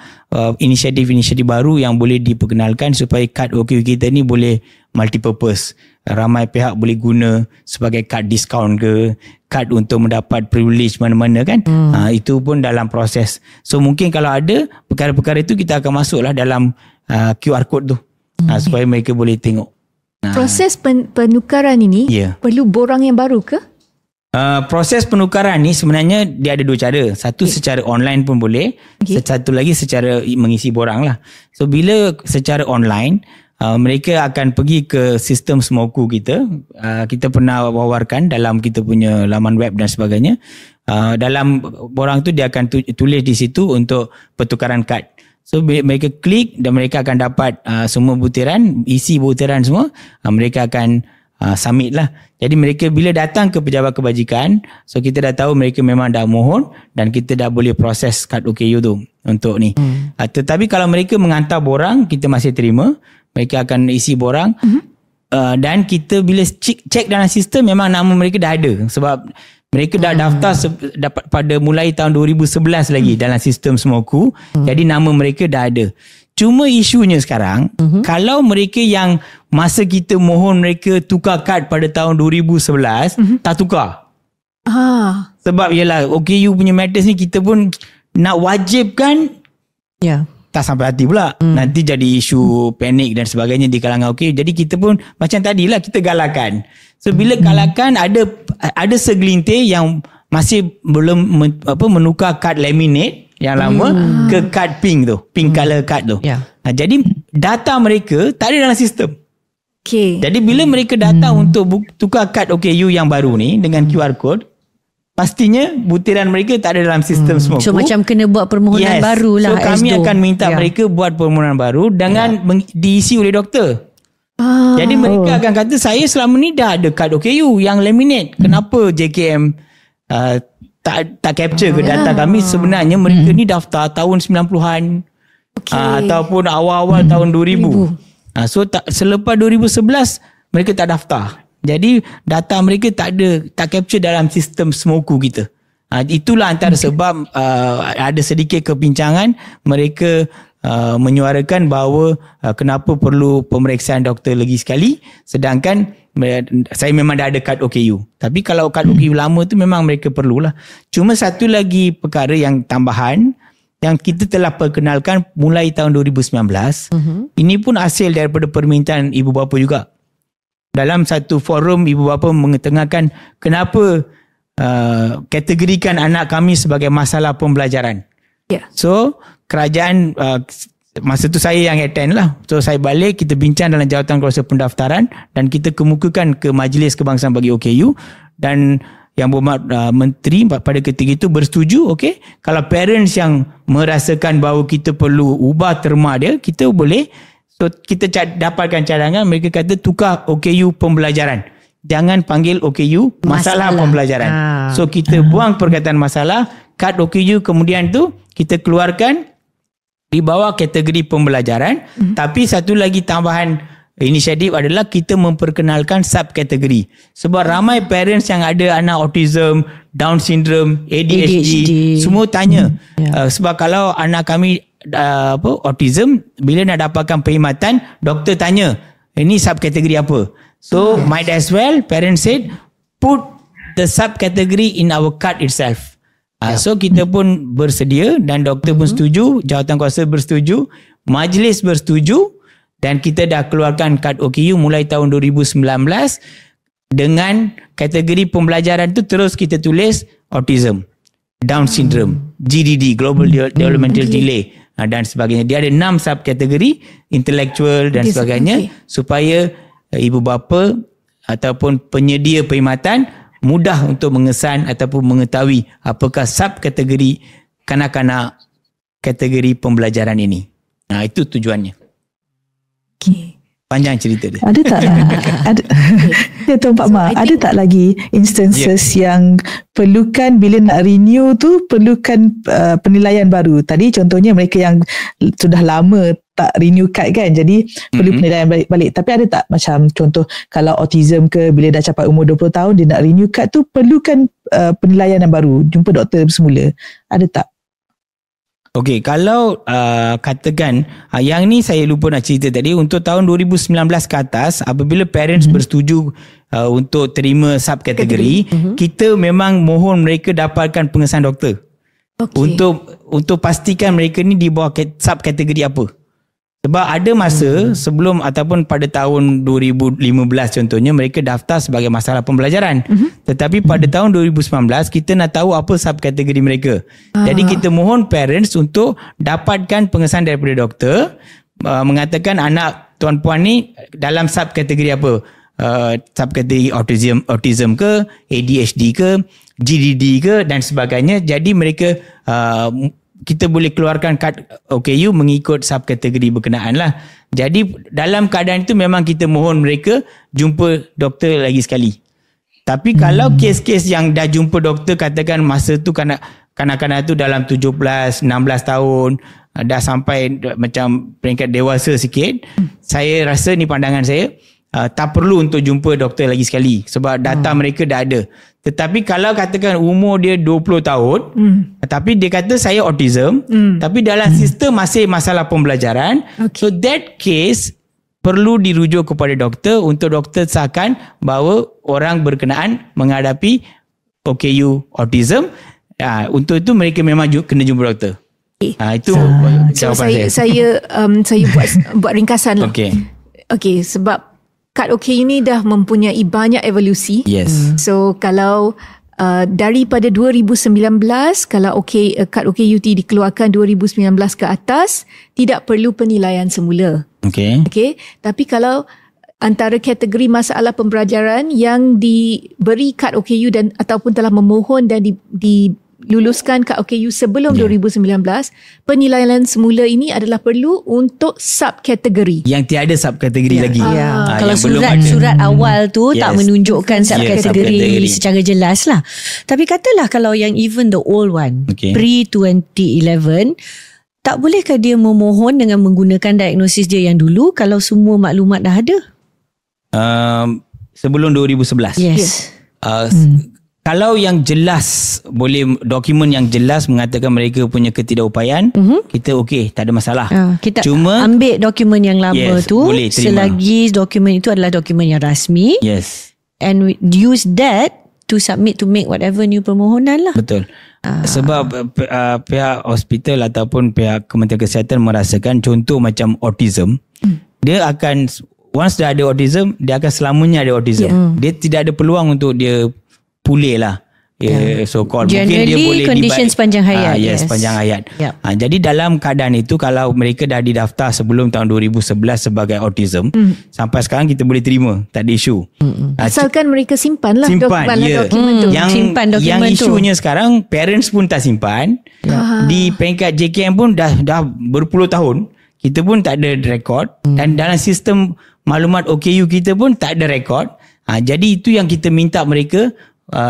inisiatif-inisiatif baru yang boleh diperkenalkan supaya kad OKU kita ni boleh multi-purpose. Ramai pihak boleh guna sebagai kad diskaun ke, kad untuk mendapat privilege mana-mana kan. Itu pun dalam proses. So mungkin kalau ada perkara-perkara itu kita akan masuklah dalam QR code tu supaya mereka boleh tengok. Proses penukaran ini perlu borang yang baru ke? Proses penukaran ni sebenarnya dia ada dua cara. Satu secara online pun boleh. Satu lagi secara mengisi borang lah. So bila secara online, mereka akan pergi ke sistem Smoku kita. Kita pernah wawarkan dalam kita punya laman web dan sebagainya. Dalam borang tu dia akan tulis di situ untuk pertukaran kad. So mereka klik dan mereka akan dapat semua butiran, isi butiran semua. Mereka akan submit lah. Jadi mereka bila datang ke pejabat kebajikan, so kita dah tahu mereka memang dah mohon dan kita dah boleh proses kad OKU tu untuk ni. Tetapi kalau mereka menghantar borang, kita masih terima. Mereka akan isi borang dan kita bila cek dalam sistem memang nama mereka dah ada sebab mereka dah daftar dapat pada mulai tahun 2011 lagi dalam sistem Smoku. Jadi nama mereka dah ada. Cuma isunya sekarang, kalau mereka yang masa kita mohon mereka tukar kad pada tahun 2011, tak tukar. Sebab ialah OKU punya matters ni kita pun nak wajibkan tak sampai hati pula. Nanti jadi isu panik dan sebagainya di kalangan OKU. Jadi kita pun macam tadilah kita galakkan. So bila galakkan ada segelintir yang masih belum menukar kad laminate yang lama ke kad pink tu, pink color card tu. Jadi data mereka tak ada dalam sistem. Okay. Jadi bila mereka datang untuk tukar kad OKU yang baru ni dengan QR code, pastinya butiran mereka tak ada dalam sistem smoku. So macam kena buat permohonan baru lah. So kami akan minta mereka buat permohonan baru dengan diisi oleh doktor. Jadi mereka akan kata, saya selama ni dah ada kad OKU yang laminate. Kenapa JKM tak capture ke data kami? Sebenarnya mereka ni daftar tahun 90-an ataupun awal-awal tahun 2000. So selepas 2011 mereka tak daftar. Jadi data mereka tak capture dalam sistem smoku kita. Itulah antara sebab ada sedikit kebincangan mereka menyuarakan bahawa kenapa perlu pemeriksaan doktor lagi sekali, sedangkan saya memang dah ada kad OKU. Tapi kalau kad OKU lama tu memang mereka perlulah. Cuma satu lagi perkara yang tambahan yang kita telah perkenalkan mulai tahun 2019. Ini pun hasil daripada permintaan ibu bapa juga. Dalam satu forum, ibu bapa mengetengahkan kenapa kategorikan anak kami sebagai masalah pembelajaran. So kerajaan, masa tu saya yang attend lah. So saya balik, kita bincang dalam jawatan kuasa pendaftaran dan kita kemukakan ke Majlis Kebangsaan bagi OKU, dan yang berhormat menteri pada ketika itu bersetuju. Okay, kalau parents yang merasakan bahawa kita perlu ubah terma dia, kita boleh. So kita dapatkan cadangan, mereka kata tukar OKU pembelajaran, jangan panggil OKU masalah pembelajaran. So kita buang perkataan masalah, kad OKU kemudian tu kita keluarkan di bawah kategori pembelajaran. Tapi satu lagi tambahan inisiatif adalah kita memperkenalkan subkategori. Sebab ramai parents yang ada anak autism, Down syndrome, ADHD. Semua tanya. Sebab kalau anak kami autism, bila nak dapatkan perkhidmatan, doktor tanya, ini subkategori apa? So might as well, parents said, put the subcategory in our card itself. So kita pun bersedia dan doktor pun setuju, jawatan kuasa bersetuju, majlis bersetuju, dan kita dah keluarkan kad OKU mulai tahun 2019 dengan kategori pembelajaran tu terus kita tulis autism, Down syndrome, GDD, Global Developmental Delay dan sebagainya. Dia ada 6 subkategori, intellectual dan sebagainya, supaya ibu bapa ataupun penyedia perkhidmatan mudah untuk mengesan ataupun mengetahui apakah subkategori kanak-kanak kategori pembelajaran ini. Itu tujuannya. Panjang cerita dia. Ada tak? Ya Tuan Pak Ma, ada tak lagi instances yang perlukan bila nak renew tu perlukan penilaian baru? Tadi contohnya mereka yang sudah lama tak renew card kan, jadi perlu penilaian balik. Tapi ada tak macam contoh kalau autism ke, bila dah capai umur 20 tahun dia nak renew card tu perlukan penilaian yang baru, jumpa doktor semula? Ada tak? Okey, kalau katakan yang ni saya lupa nak cerita tadi, untuk tahun 2019 ke atas, apabila parents bersetuju untuk terima subkategori, kita memang mohon mereka dapatkan pengesahan doktor. Untuk pastikan mereka ni di bawah subkategori apa. Sebab ada masa sebelum ataupun pada tahun 2015 contohnya mereka daftar sebagai masalah pembelajaran. Tetapi pada tahun 2019 kita nak tahu apa subkategori mereka. Jadi kita mohon parents untuk dapatkan pengesahan daripada doktor mengatakan anak tuan-puan ni dalam subkategori apa. Subkategori autism ke, ADHD ke, GDD ke dan sebagainya. Jadi mereka kita boleh keluarkan kad OKU mengikut subkategori berkenaan lah. Jadi dalam keadaan itu memang kita mohon mereka jumpa doktor lagi sekali. Tapi kalau kes-kes yang dah jumpa doktor, katakan masa tu kanak-kanak tu dalam 17, 16 tahun, dah sampai macam peringkat dewasa sikit, saya rasa ni pandangan saya, tak perlu untuk jumpa doktor lagi sekali sebab data mereka dah ada. Tetapi kalau katakan umur dia 20 tahun, tapi dia kata saya autism, tapi dalam sistem masih masalah pembelajaran, so that case perlu dirujuk kepada doktor untuk doktor sahkan bahawa orang berkenaan menghadapi OKU autism. Untuk itu mereka memang kena jumpa doktor. Itu jawapan saya. Saya buat ringkasan lah. Okey, sebab kad OKU ni dah mempunyai banyak evolusi. So kalau daripada 2019, kalau kad OKU dikeluarkan 2019 ke atas, tidak perlu penilaian semula. Tapi kalau antara kategori masalah pembelajaran yang diberi kad OKU dan ataupun telah memohon dan diluluskan kad OKU sebelum 2019, penilaian semula ini adalah perlu untuk subkategori. Yang tiada subkategori lagi. Kalau surat awal tu tak menunjukkan subkategori secara jelas lah. Tapi katalah kalau yang even the old one, pre-2011, tak bolehkah dia memohon dengan menggunakan diagnosis dia yang dulu kalau semua maklumat dah ada? Sebelum 2011. Yes. Kalau yang jelas, boleh dokumen yang jelas mengatakan mereka punya ketidakupayaan, kita okey, tak ada masalah. Kita Cuma ambil dokumen yang lama tu boleh terima. Selagi dokumen itu adalah dokumen yang rasmi. Yes. And we use that to submit to make whatever new permohonan lah. Betul. Sebab pihak hospital ataupun pihak Kementerian Kesihatan merasakan contoh macam autism, dia akan once dah ada autism, dia akan selamanya ada autism. Dia tidak ada peluang untuk dia pulih lah. So called mungkin dia boleh condition sepanjang hayat. Sepanjang hayat. Jadi dalam keadaan itu, kalau mereka dah didaftar sebelum tahun 2011 sebagai autism, sampai sekarang kita boleh terima, tak ada isu. Asalkan mereka simpan lah dokumen tu. Yang isunya sekarang, parents pun tak simpan. Di peringkat JKM pun dah berpuluh tahun, kita pun tak ada rekod. Dan dalam sistem maklumat OKU kita pun tak ada rekod. Jadi itu yang kita minta mereka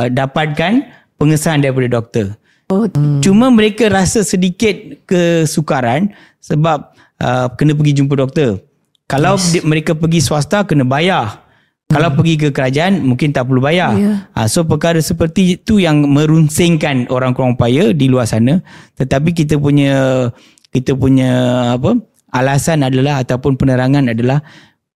dapatkan pengesahan daripada doktor. Cuma mereka rasa sedikit kesukaran sebab kena pergi jumpa doktor. Kalau mereka pergi swasta kena bayar. Kalau pergi ke kerajaan mungkin tak perlu bayar. So perkara seperti itu yang merunsingkan orang-orang upaya di luar sana. Tetapi kita punya alasan adalah, ataupun penerangan adalah,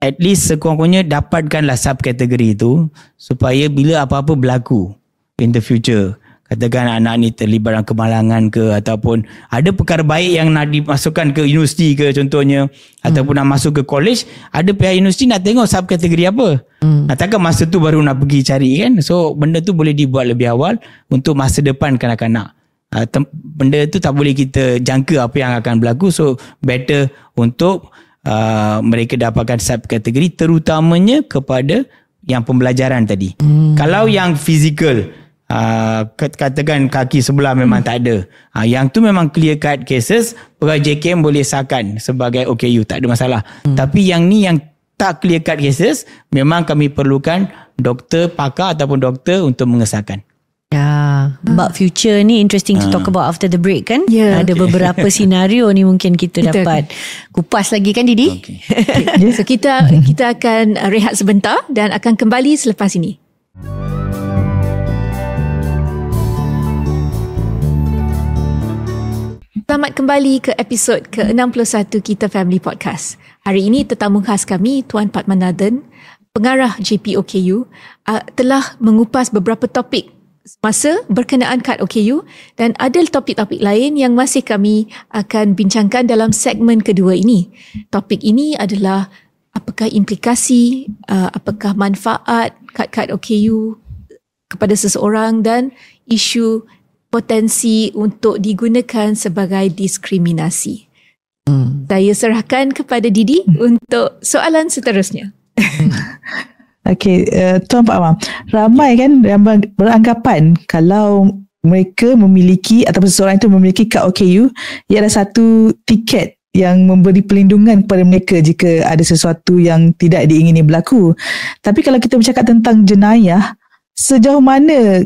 at least sekurang-kurangnya dapatkanlah subkategori itu supaya bila apa-apa berlaku in the future, katakan anak ni terlibat dalam kemalangan ke, ataupun ada perkara baik yang nak dimasukkan ke universiti ke contohnya, ataupun nak masuk ke college, ada pihak universiti nak tengok subkategori apa. Takkan masa tu baru nak pergi cari kan. So benda tu boleh dibuat lebih awal untuk masa depan kanak-kanak. Benda tu tak boleh kita jangka apa yang akan berlaku. So better untuk mereka dapatkan subkategori, terutamanya kepada yang pembelajaran tadi. Kalau yang fizikal, katakan kaki sebelah memang tak ada, yang tu memang clear cut cases, pegawai JKM boleh sahkan sebagai OKU, tak ada masalah. Tapi yang ni yang tak clear cut cases, memang kami perlukan doktor pakar ataupun doktor untuk mengesahkan. About future ni interesting to talk about after the break kan. Ada beberapa senario ni mungkin kita dapat kupas lagi kan Didi. So kita akan rehat sebentar dan akan kembali selepas ini. Selamat kembali ke episod ke-61 Kita Family Podcast. Hari ini tetamu khas kami Tuan Padmanathan, pengarah JPOKU, telah mengupas beberapa topik semasa berkenaan kad OKU, dan ada topik-topik lain yang masih kami akan bincangkan dalam segmen kedua ini. Topik ini adalah apakah implikasi, apakah manfaat kad-kad OKU kepada seseorang, dan isu potensi untuk digunakan sebagai diskriminasi. Saya serahkan kepada Didi untuk soalan seterusnya. Okey, Tuan Pak Amam, ramai kan yang beranggapan kalau mereka memiliki ataupun seseorang itu memiliki kad OKU, ia adalah satu tiket yang memberi perlindungan kepada mereka jika ada sesuatu yang tidak diingini berlaku. Tapi kalau kita bercakap tentang jenayah, sejauh mana,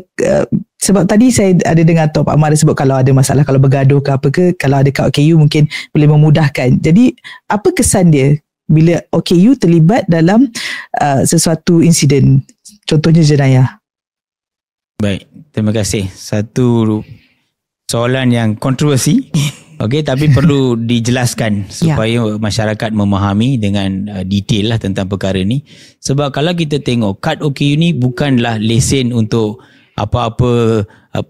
sebab tadi saya ada dengar Tuan Pak Amam ada sebut kalau ada masalah, kalau bergaduh ke apa ke, kalau ada kad OKU mungkin boleh memudahkan. Jadi apa kesan dia bila OKU terlibat dalam sesuatu insiden, contohnya jenayah? Baik, terima kasih. Satu soalan yang kontroversi. Okey, tapi perlu dijelaskan supaya masyarakat memahami dengan detail lah tentang perkara ni. Sebab kalau kita tengok, kad OKU ni bukanlah lesen untuk apa-apa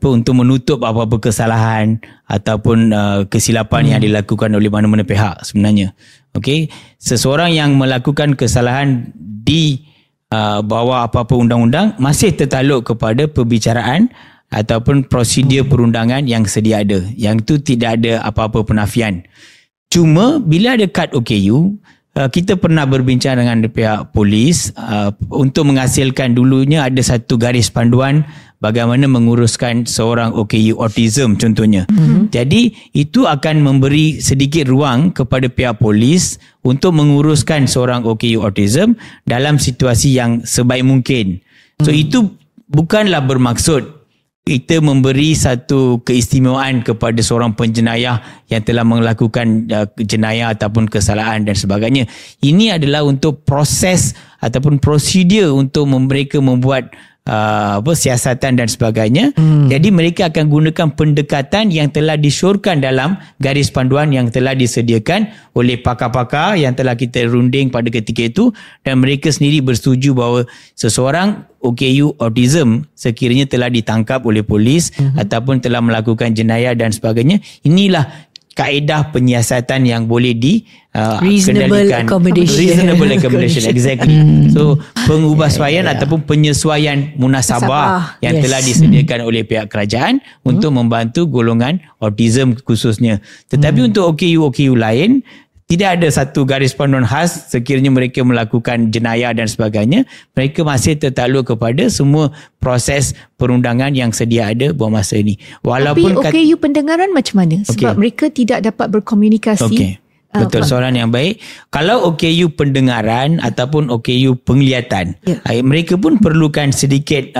untuk menutup apa-apa kesalahan ataupun kesilapan yang dilakukan oleh mana-mana pihak sebenarnya. Okey, seseorang yang melakukan kesalahan di bawah apa-apa undang-undang masih tertakluk kepada perbicaraan ataupun prosedur perundangan yang sedia ada. Yang itu tidak ada apa-apa penafian. Cuma bila ada kad OKU, kita pernah berbincang dengan pihak polis untuk menghasilkan dulunya ada satu garis panduan bagaimana menguruskan seorang OKU autism contohnya. Jadi itu akan memberi sedikit ruang kepada pihak polis untuk menguruskan seorang OKU autism dalam situasi yang sebaik mungkin. So itu bukanlah bermaksud kita memberi satu keistimewaan kepada seorang penjenayah yang telah melakukan jenayah ataupun kesalahan dan sebagainya. Ini adalah untuk proses ataupun prosedur untuk mereka membuat siasatan dan sebagainya. Jadi mereka akan gunakan pendekatan yang telah disyorkan dalam garis panduan yang telah disediakan oleh pakar-pakar yang telah kita runding pada ketika itu, dan mereka sendiri bersetuju bahawa seseorang OKU autism sekiranya telah ditangkap oleh polis ataupun telah melakukan jenayah dan sebagainya, inilah kaedah penyiasatan yang boleh reasonable accommodation. Exactly. So pengubahsuaian ataupun penyesuaian munasabah yang telah disediakan oleh pihak kerajaan untuk membantu golongan autism khususnya. Tetapi untuk OKU lain, tidak ada satu garis panduan khas sekiranya mereka melakukan jenayah dan sebagainya. Mereka masih tertakluk kepada semua proses perundangan yang sedia ada buat masa ini. Walaupun OKU pendengaran macam mana? Sebab mereka tidak dapat berkomunikasi. Betul, soalan yang baik. Kalau OKU pendengaran ataupun OKU penglihatan, mereka pun perlukan sedikit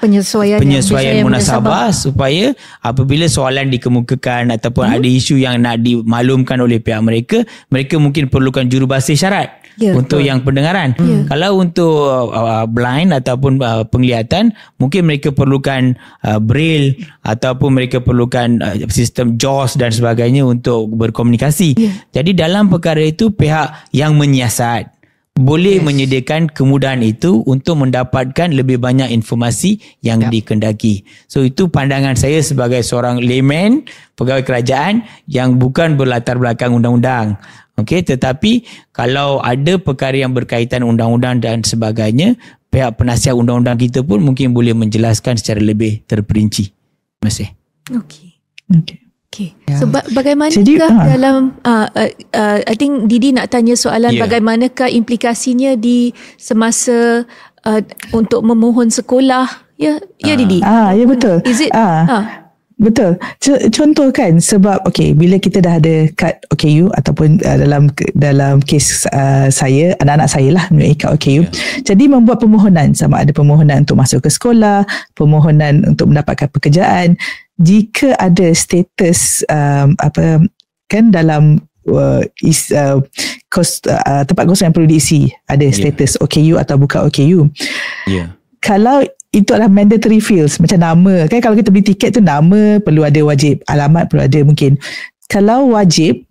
penyesuaian munasabah supaya apabila soalan dikemukakan ataupun ada isu yang nak dimaklumkan oleh pihak mereka, mereka mungkin perlukan jurubahasa isyarat untuk yang pendengaran. Kalau untuk blind ataupun penglihatan, mungkin mereka perlukan braille ataupun mereka perlukan sistem JAWS dan sebagainya untuk berkomunikasi. Jadi dalam perkara itu pihak yang menyiasat boleh menyediakan kemudahan itu untuk mendapatkan lebih banyak informasi yang dikendaki. So itu pandangan saya sebagai seorang layman, pegawai kerajaan yang bukan berlatar belakang undang-undang. Tetapi kalau ada perkara yang berkaitan undang-undang dan sebagainya, pihak penasihat undang-undang kita pun mungkin boleh menjelaskan secara lebih terperinci. Terima kasih. Okay. So bagaimanakah dalam I think Didi nak tanya soalan bagaimanakah implikasinya di semasa untuk memohon sekolah? Didi. Ya betul. Is it betul. Contoh kan, sebab bila kita dah ada kad OKU ataupun dalam kes saya, anak-anak saya lah mempunyai kad OKU. Jadi membuat permohonan, sama ada permohonan untuk masuk ke sekolah, permohonan untuk mendapatkan pekerjaan. Jika ada status dalam tempat kosong yang perlu diisi, ada status OKU atau bukan OKU. Kalau itu adalah mandatory fields, macam nama kan, kalau kita beli tiket tu nama perlu ada wajib, alamat perlu ada mungkin. Kalau wajib,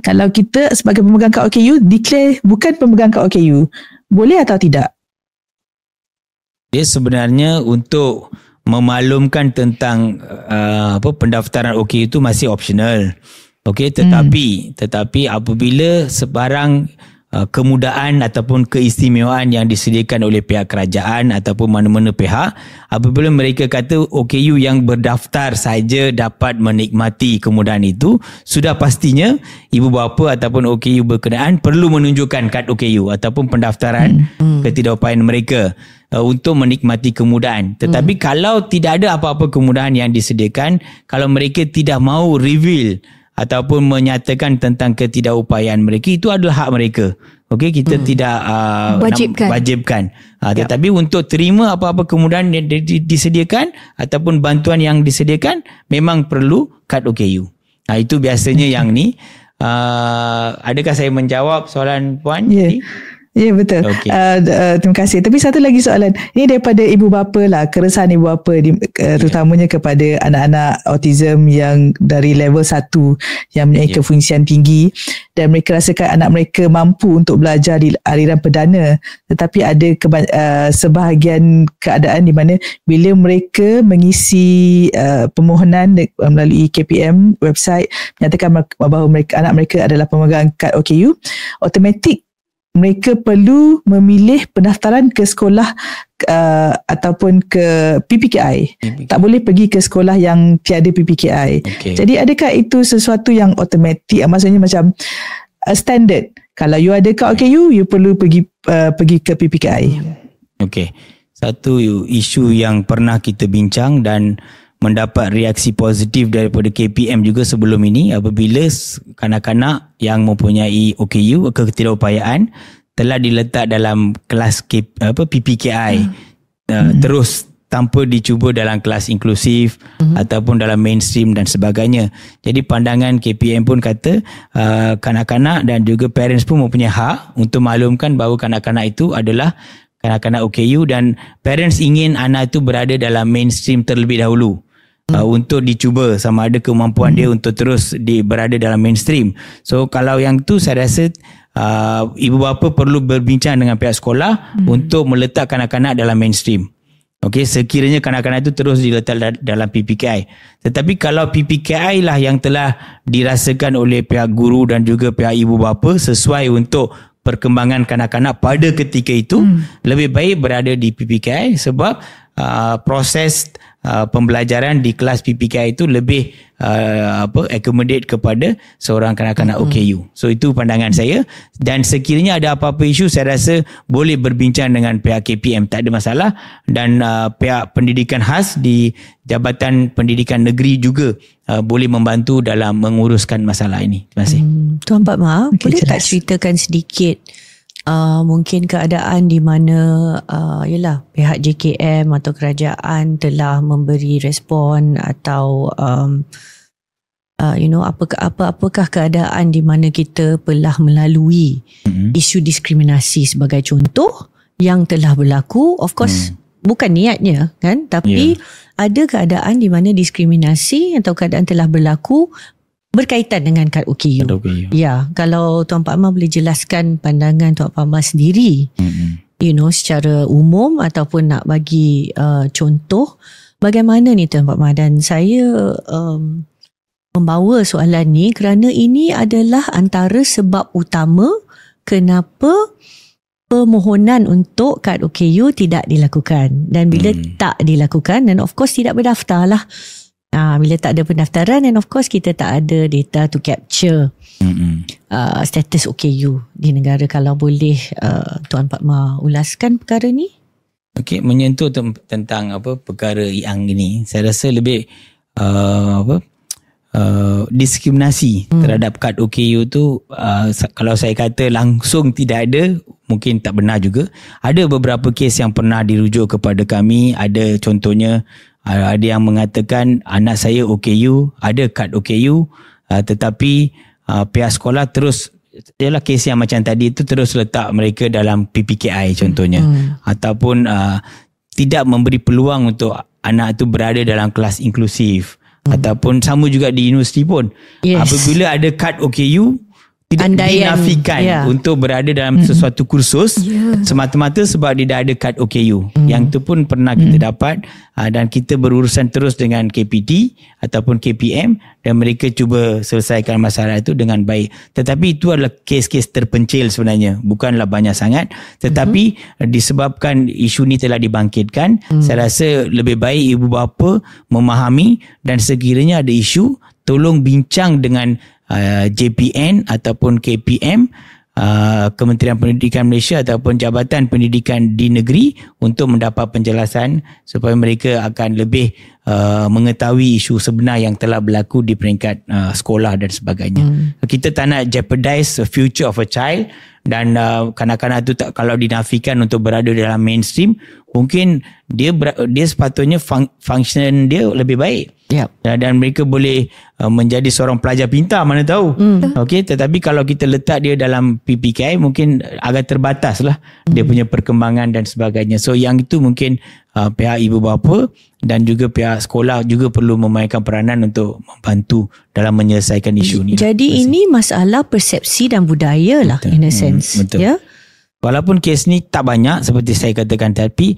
kalau kita sebagai pemegang kad OKU declare bukan pemegang kad OKU, boleh atau tidak? Dia sebenarnya untuk memaklumkan tentang pendaftaran OKU itu masih optional. Tetapi apabila sebarang kemudahan ataupun keistimewaan yang disediakan oleh pihak kerajaan ataupun mana-mana pihak, apabila mereka kata OKU yang berdaftar saja dapat menikmati kemudahan itu, sudah pastinya ibu bapa ataupun OKU berkenaan perlu menunjukkan kad OKU ataupun pendaftaran ketidakupayaan mereka untuk menikmati kemudahan. Tetapi kalau tidak ada apa-apa kemudahan yang disediakan, kalau mereka tidak mahu reveal ataupun menyatakan tentang ketidakupayaan mereka, itu adalah hak mereka. Kita tidak wajibkan. Tetapi untuk terima apa-apa kemudahan yang disediakan ataupun bantuan yang disediakan, memang perlu kad OKU. Itu biasanya yang ni. Adakah saya menjawab soalan puan? Ya, betul. Terima kasih. Tapi satu lagi soalan. Ini daripada ibu bapa lah, keresahan ibu bapa terutamanya kepada anak-anak autism yang dari level 1 yang mempunyai kefungsian tinggi, dan mereka rasakan anak mereka mampu untuk belajar di aliran perdana, tetapi ada sebahagian keadaan di mana bila mereka mengisi permohonan melalui KPM website menyatakan bahawa anak mereka adalah pemegang kad OKU, automatik mereka perlu memilih pendaftaran ke sekolah ataupun ke PPKI. Tak boleh pergi ke sekolah yang tiada PPKI. Jadi adakah itu sesuatu yang automatik? Maksudnya macam standard. Kalau you ada kad OKU, you perlu pergi ke PPKI. Okey. Satu isu yang pernah kita bincang dan mendapat reaksi positif daripada KPM juga sebelum ini, apabila kanak-kanak yang mempunyai OKU, ketidakupayaan, telah diletak dalam kelas PPKI terus tanpa dicuba dalam kelas inklusif ataupun dalam mainstream dan sebagainya. Jadi pandangan KPM pun kata kanak-kanak dan juga parents pun mempunyai hak untuk maklumkan bahawa kanak-kanak itu adalah kanak-kanak OKU dan parents ingin anak itu berada dalam mainstream terlebih dahulu. Untuk dicuba sama ada kemampuan dia untuk terus berada dalam mainstream. So kalau yang tu saya rasa ibu bapa perlu berbincang dengan pihak sekolah untuk meletak kanak-kanak dalam mainstream. Okey, sekiranya kanak-kanak itu terus diletak dalam PPKI. Tetapi kalau PPKI lah yang telah dirasakan oleh pihak guru dan juga pihak ibu bapa sesuai untuk perkembangan kanak-kanak pada ketika itu, lebih baik berada di PPKI sebab proses pembelajaran di kelas PPKI itu lebih accommodate kepada seorang kanak-kanak OKU. So itu pandangan saya, dan sekiranya ada apa-apa isu saya rasa boleh berbincang dengan pihak KPM, tak ada masalah, dan pihak pendidikan khas di Jabatan Pendidikan Negeri juga boleh membantu dalam menguruskan masalah ini. Terima kasih. Tuan Pak Ma, boleh tak ceritakan sedikit mungkin keadaan di mana yalah pihak JKM atau kerajaan telah memberi respon atau apakah keadaan di mana kita telah melalui isu diskriminasi sebagai contoh yang telah berlaku. Of course bukan niatnya kan, tapi ada keadaan di mana diskriminasi atau keadaan telah berlaku berkaitan dengan kad OKU. Ya, kalau Tuan Pak Amar boleh jelaskan pandangan Tuan Pak Amar sendiri, secara umum ataupun nak bagi contoh, bagaimana ni Tuan Pak Amar? Dan saya membawa soalan ni kerana ini adalah antara sebab utama kenapa permohonan untuk kad OKU tidak dilakukan. Dan bila tak dilakukan, dan of course tidak berdaftar lah. Bila tak ada pendaftaran, and of course kita tak ada data to capture status OKU di negara. Kalau boleh Tuan Pak Ma ulaskan perkara ni. Okey, menyentuh tentang perkara yang ini, saya rasa lebih diskriminasi terhadap kad OKU tu, kalau saya kata langsung tidak ada, mungkin tak benar juga. Ada beberapa kes yang pernah dirujuk kepada kami. Ada contohnya, ada yang mengatakan anak saya OKU, ada kad OKU, tetapi pihak sekolah terus, ialah kes yang macam tadi itu, terus letak mereka dalam PPKI contohnya, ataupun tidak memberi peluang untuk anak itu berada dalam kelas inklusif, ataupun sama juga di universiti pun, apabila ada kad OKU tidak dinafikan untuk berada dalam sesuatu kursus semata-mata sebab dia dah ada kad OKU. Yang tu pun pernah kita dapat, dan kita berurusan terus dengan KPT ataupun KPM, dan mereka cuba selesaikan masalah itu dengan baik. Tetapi itu adalah kes-kes terpencil sebenarnya, bukanlah banyak sangat, tetapi disebabkan isu ni telah dibangkitkan, saya rasa lebih baik ibu bapa memahami, dan sekiranya ada isu, tolong bincang dengan JPN ataupun KPM, Kementerian Pendidikan Malaysia ataupun Jabatan Pendidikan di Negeri, untuk mendapat penjelasan supaya mereka akan lebih mengetahui isu sebenar yang telah berlaku di peringkat sekolah dan sebagainya. Kita tak nak jeopardize the future of a child, dan kanak-kanak itu kalau dinafikan untuk berada dalam mainstream, mungkin dia sepatutnya function dia lebih baik. Dan mereka boleh menjadi seorang pelajar pintar, mana tahu. Okey, tetapi kalau kita letak dia dalam PPKI, mungkin agak terbatas lah dia punya perkembangan dan sebagainya. So yang itu mungkin pihak ibu bapa dan juga pihak sekolah juga perlu memainkan peranan untuk membantu dalam menyelesaikan isu ni. Jadi ini masalah persepsi dan budaya lah, in a sense. Betul. Ya. Walaupun kes ni tak banyak seperti saya katakan tadi,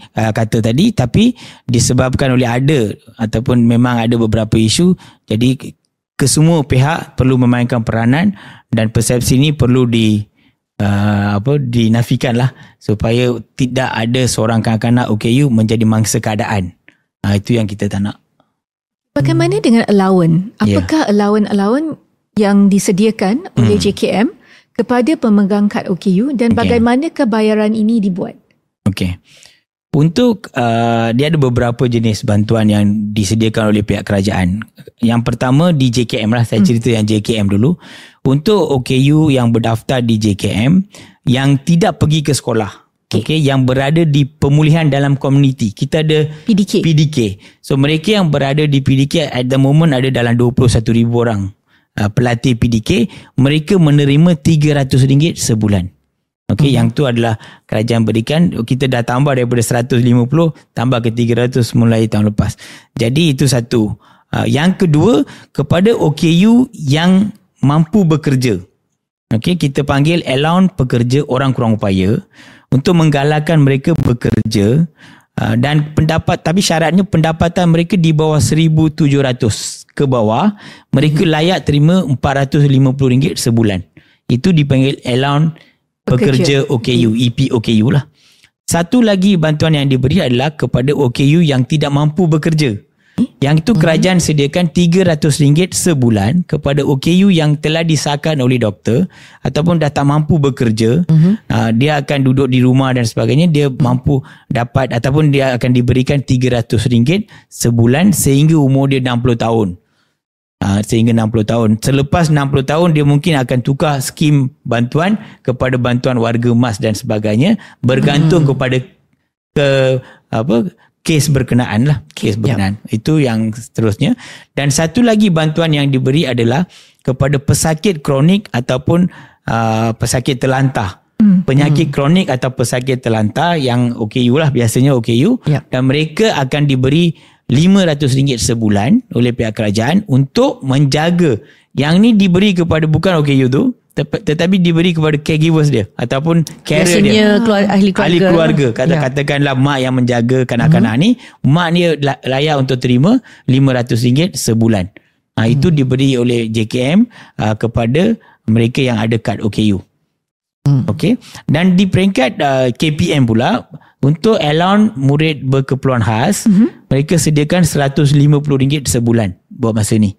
tapi disebabkan oleh ada ataupun memang ada beberapa isu, jadi kesemua pihak perlu memainkan peranan, dan persepsi ni perlu dinafikan lah, supaya tidak ada seorang kanak-kanak OKU menjadi mangsa keadaan. Itu yang kita tak nak. Bagaimana dengan allowance? Apakah allowance yang disediakan oleh JKM kepada pemegang kad OKU dan bagaimanakah bayaran ini dibuat? Okey. Untuk dia ada beberapa jenis bantuan yang disediakan oleh pihak kerajaan. Yang pertama di JKM lah, saya cerita yang JKM dulu. Untuk OKU yang berdaftar di JKM yang tidak pergi ke sekolah, yang berada di pemulihan dalam komuniti, kita ada PDK. So mereka yang berada di PDK at the moment ada dalam 21,000 orang pelatih PDK, mereka menerima RM300 sebulan. Yang tu adalah kerajaan berikan. Kita dah tambah daripada 150 tambah ke 300 mulai tahun lepas. Jadi itu satu. Yang kedua, kepada OKU yang mampu bekerja. Kita panggil allowance pekerja orang kurang upaya untuk menggalakkan mereka bekerja dan tapi syaratnya pendapatan mereka di bawah 1,700 ke bawah, mereka layak terima RM450 sebulan. Itu dipanggil allowance pekerja OKU, EPOKU lah. Satu lagi bantuan yang diberi adalah kepada OKU yang tidak mampu bekerja. Yang itu kerajaan sediakan RM300 sebulan kepada OKU yang telah disahkan oleh doktor ataupun dah tak mampu bekerja. Dia akan duduk di rumah dan sebagainya, dia mampu dapat ataupun dia akan diberikan RM300 sebulan sehingga umur dia 60 tahun. Sehingga 60 tahun. Selepas 60 tahun dia mungkin akan tukar skim bantuan kepada bantuan warga emas dan sebagainya, bergantung kepada kes berkenaan lah, Itu yang seterusnya. Dan satu lagi bantuan yang diberi adalah kepada pesakit kronik ataupun pesakit terlantar. Penyakit kronik atau pesakit terlantar yang OKU lah, biasanya OKU, dan mereka akan diberi RM500 sebulan oleh pihak kerajaan untuk menjaga. Yang ni diberi kepada bukan OKU tu, tetapi diberi kepada caregivers dia ataupun carer dia, ahli keluarga. Katakanlah mak yang menjaga kanak-kanak ni, mak ni layak untuk terima RM500 sebulan. Itu diberi oleh JKM kepada mereka yang ada kad OKU. Dan di peringkat KPM pula, untuk allowance murid berkeperluan khas, mereka sediakan RM150 sebulan buat masa ni.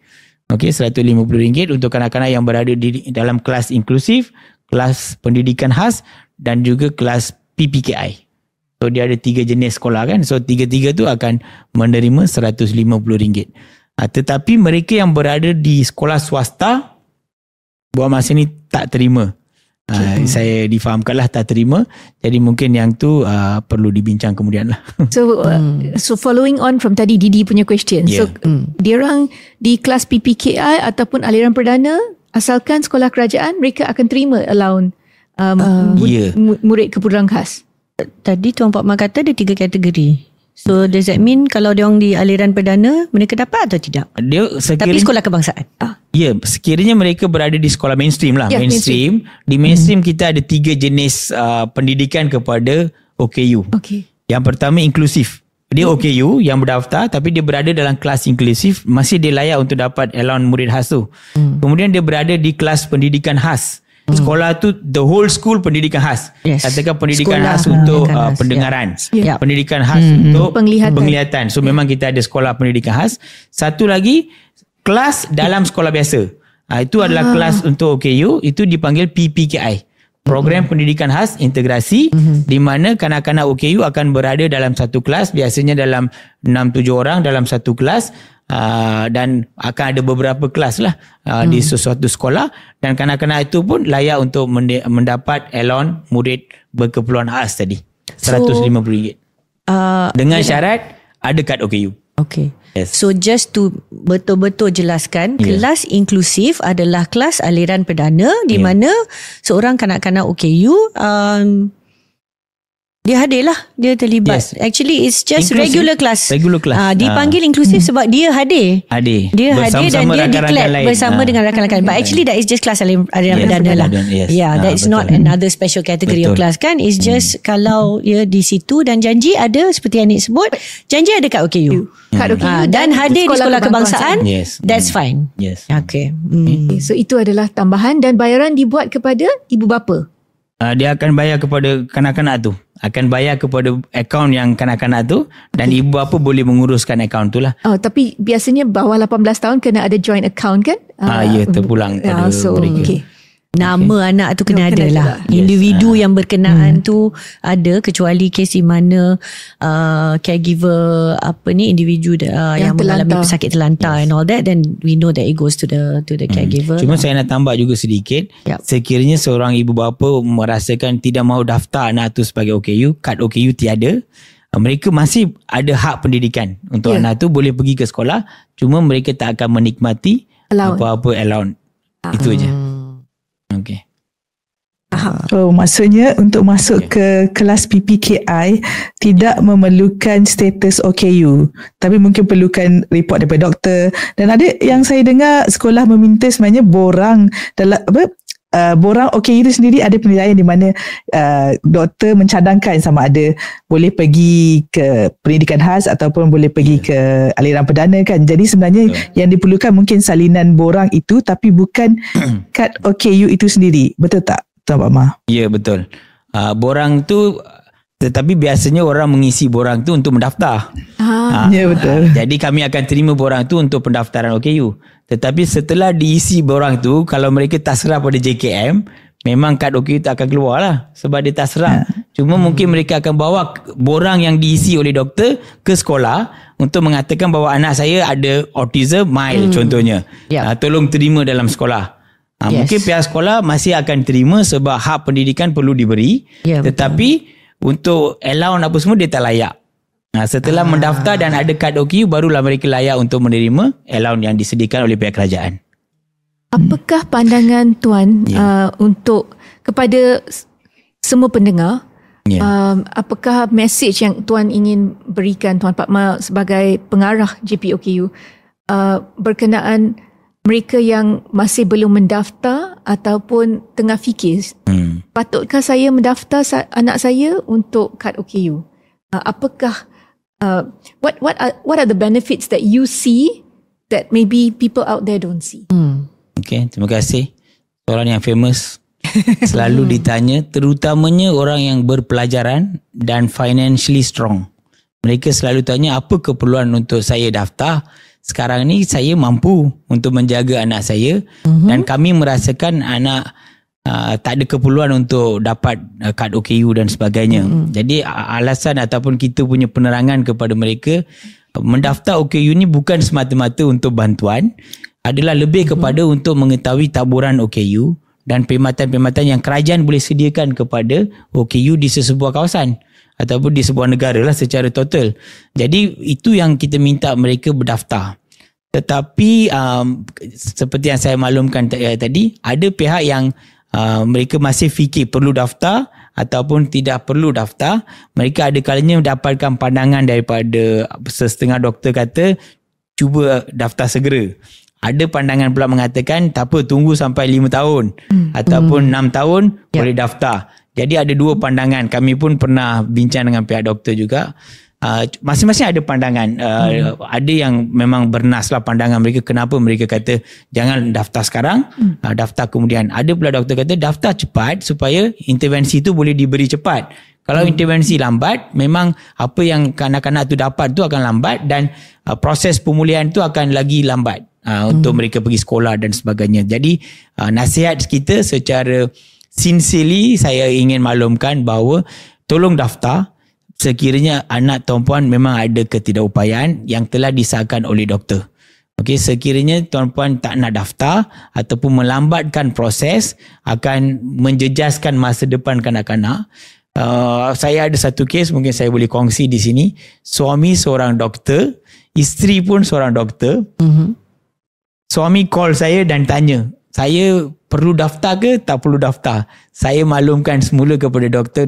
RM150 untuk kanak-kanak yang berada di dalam kelas inklusif, kelas pendidikan khas dan juga kelas PPKI. So dia ada 3 jenis sekolah kan. So 3-3 tu akan menerima RM150. Tetapi mereka yang berada di sekolah swasta buat masa ni tak terima. Saya difahamkanlah tak terima. Jadi mungkin yang tu perlu dibincang kemudian lah. So following on from tadi Didi punya question. So diorang di kelas PPKI ataupun aliran perdana, asalkan sekolah kerajaan, mereka akan terima allowance murid keperluan khas. Tadi Tuan Pak Mak kata ada 3 kategori. So does that mean kalau diorang di aliran perdana, mereka dapat atau tidak? Tapi sekolah kebangsaan. Sekiranya mereka berada di sekolah mainstream lah. Mainstream. Di mainstream kita ada 3 jenis pendidikan kepada OKU. Yang pertama inklusif. Dia OKU yang berdaftar tapi dia berada dalam kelas inklusif, masih dia layak untuk dapat allowance murid khas tu. Kemudian dia berada di kelas pendidikan khas. Sekolah tu the whole school pendidikan khas. Katakan pendidikan khas untuk pendengaran, pendidikan khas untuk penglihatan. So memang kita ada sekolah pendidikan khas. Satu lagi kelas dalam sekolah biasa. Itu adalah kelas untuk OKU, itu dipanggil PPKI. Program pendidikan khas integrasi, di mana kanak-kanak OKU akan berada dalam satu kelas, biasanya dalam 6-7 orang dalam satu kelas. Dan akan ada beberapa kelas lah di sesuatu sekolah, dan kanak-kanak itu pun layak untuk mendapat allowance murid berkeperluan khas tadi RM150 dengan syarat ada kad OKU. So just to betul-betul jelaskan, kelas inklusif adalah kelas aliran perdana di mana seorang kanak-kanak OKU dia hadir lah, dia terlibat. Actually it's just regular class. Dipanggil inklusif sebab dia hadir. Dia hadir dan dia declare bersama dengan rakan-rakan. But actually that is just class aliran perdana lah. That is not another special category of class kan. It's just kalau dia di situ dan janji ada, seperti yang Anik sebut, janji ada kat OKU. Dan hadir di sekolah kebangsaan, that's fine. So itu adalah tambahan, dan bayaran dibuat kepada ibu bapa. Dia akan bayar kepada kanak-kanak tu, akan bayar kepada akaun yang kanak-kanak tu, dan ibu bapa boleh menguruskan akaun tu lah. Tapi biasanya bawah 18 tahun kena ada joint account kan? Terpulang pada mereka. Nama anak tu kena Kena ada ada lah. lah. Individu yang berkenaan tu ada, kecuali kes di mana caregiver individu yang mengalami terlantar. pesakit terlantar and all that, then we know that it goes to the caregiver. Cuma saya nak tambah juga sedikit. Yep. Sekiranya seorang ibu bapa merasakan tidak mahu daftar anak tu sebagai OKU, kad OKU tiada, mereka masih ada hak pendidikan untuk anak tu boleh pergi ke sekolah, cuma mereka tak akan menikmati apa-apa allowance. Itu je. Okey. Oh, maksudnya untuk masuk ke kelas PPKI tidak memerlukan status OKU, tapi mungkin perlukan report daripada doktor. Dan ada yang saya dengar sekolah meminta sebenarnya borang dalam borang OKU itu sendiri ada penilaian di mana doktor mencadangkan sama ada boleh pergi ke pendidikan khas ataupun boleh pergi ke aliran perdana kan. Jadi sebenarnya yang diperlukan mungkin salinan borang itu, tapi bukan kad OKU itu sendiri. Betul tak Tuan Pak Ma? Ya, betul. Borang tu, tetapi biasanya orang mengisi borang tu untuk mendaftar. Ya, betul. Jadi kami akan terima borang tu untuk pendaftaran OKU. Tetapi setelah diisi borang tu, kalau mereka tak serah pada JKM, memang kad OKU tak akan keluar lah sebab dia tak serah. Cuma mungkin mereka akan bawa borang yang diisi oleh doktor ke sekolah untuk mengatakan bahawa anak saya ada autism mild contohnya. Tolong terima dalam sekolah. Mungkin pihak sekolah masih akan terima sebab hak pendidikan perlu diberi. Tetapi untuk allowance apa semua dia tak layak. Setelah mendaftar dan ada kad OKU, barulah mereka layak untuk menerima allowance yang disediakan oleh pihak kerajaan. Apakah pandangan Tuan untuk kepada semua pendengar? Apakah mesej yang Tuan ingin berikan, Tuan Pak Ma, sebagai pengarah JPOKU berkenaan mereka yang masih belum mendaftar ataupun tengah fikir, patutkah saya mendaftar anak saya untuk kad OKU? Apakah what are the benefits that you see that maybe people out there don't see? Okay, terima kasih. Soalan yang famous selalu ditanya, terutamanya orang yang berpelajaran dan financially strong. Mereka selalu tanya, apa keperluan untuk saya daftar? Sekarang ni saya mampu untuk menjaga anak saya dan kami merasakan anak tak ada keperluan untuk dapat kad OKU dan sebagainya. Jadi alasan ataupun kita punya penerangan kepada mereka, mendaftar OKU ni bukan semata-mata untuk bantuan, adalah lebih kepada untuk mengetahui taburan OKU dan perkhidmatan-perkhidmatan yang kerajaan boleh sediakan kepada OKU di sesebuah kawasan ataupun di sebuah negara lah secara total. Jadi itu yang kita minta mereka berdaftar. Tetapi seperti yang saya maklumkan tadi, ada pihak yang mereka masih fikir perlu daftar ataupun tidak perlu daftar. Mereka ada kalanya mendapatkan pandangan daripada setengah doktor kata cuba daftar segera. Ada pandangan pula mengatakan tak apa, tunggu sampai 5 tahun ataupun 6 tahun boleh daftar. Jadi ada dua pandangan. Kami pun pernah bincang dengan pihak doktor juga. Masing-masing ada pandangan. Ada yang memang bernaslah pandangan mereka, kenapa mereka kata jangan daftar sekarang, daftar kemudian. Ada pula doktor kata daftar cepat supaya intervensi itu boleh diberi cepat. Kalau intervensi lambat, memang apa yang kanak-kanak tu dapat tu akan lambat dan proses pemulihan tu akan lagi lambat untuk mereka pergi sekolah dan sebagainya. Jadi nasihat kita secara sincerely, saya ingin maklumkan bahawa tolong daftar sekiranya anak tuan-puan memang ada ketidakupayaan yang telah disahkan oleh doktor. Okey, sekiranya tuan-puan tak nak daftar ataupun melambatkan proses akan menjejaskan masa depan kanak-kanak. Saya ada satu kes mungkin saya boleh kongsi di sini. Suami seorang doktor, isteri pun seorang doktor. Suami call saya dan tanya, saya perlu daftar ke tak perlu daftar? Saya maklumkan semula kepada doktor,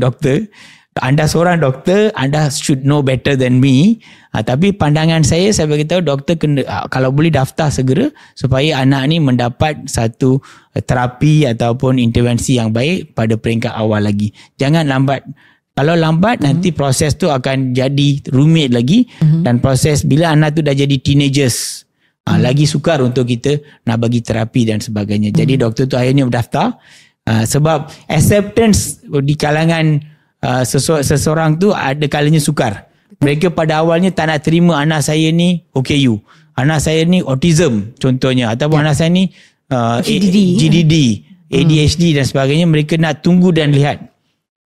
anda seorang doktor, anda should know better than me. Tapi pandangan saya beritahu doktor kena, kalau boleh daftar segera supaya anak ni mendapat satu terapi ataupun intervensi yang baik pada peringkat awal lagi. Jangan lambat. Kalau lambat nanti proses tu akan jadi rumit lagi dan proses bila anak tu dah jadi teenagers, lagi sukar untuk kita nak bagi terapi dan sebagainya. Jadi doktor tu akhirnya berdaftar sebab acceptance di kalangan seseorang tu ada kalanya sukar. Mereka pada awalnya tak nak terima anak saya ni OKU, anak saya ni autism contohnya, ataupun anak saya ni GDD. ADHD dan sebagainya, mereka nak tunggu dan lihat.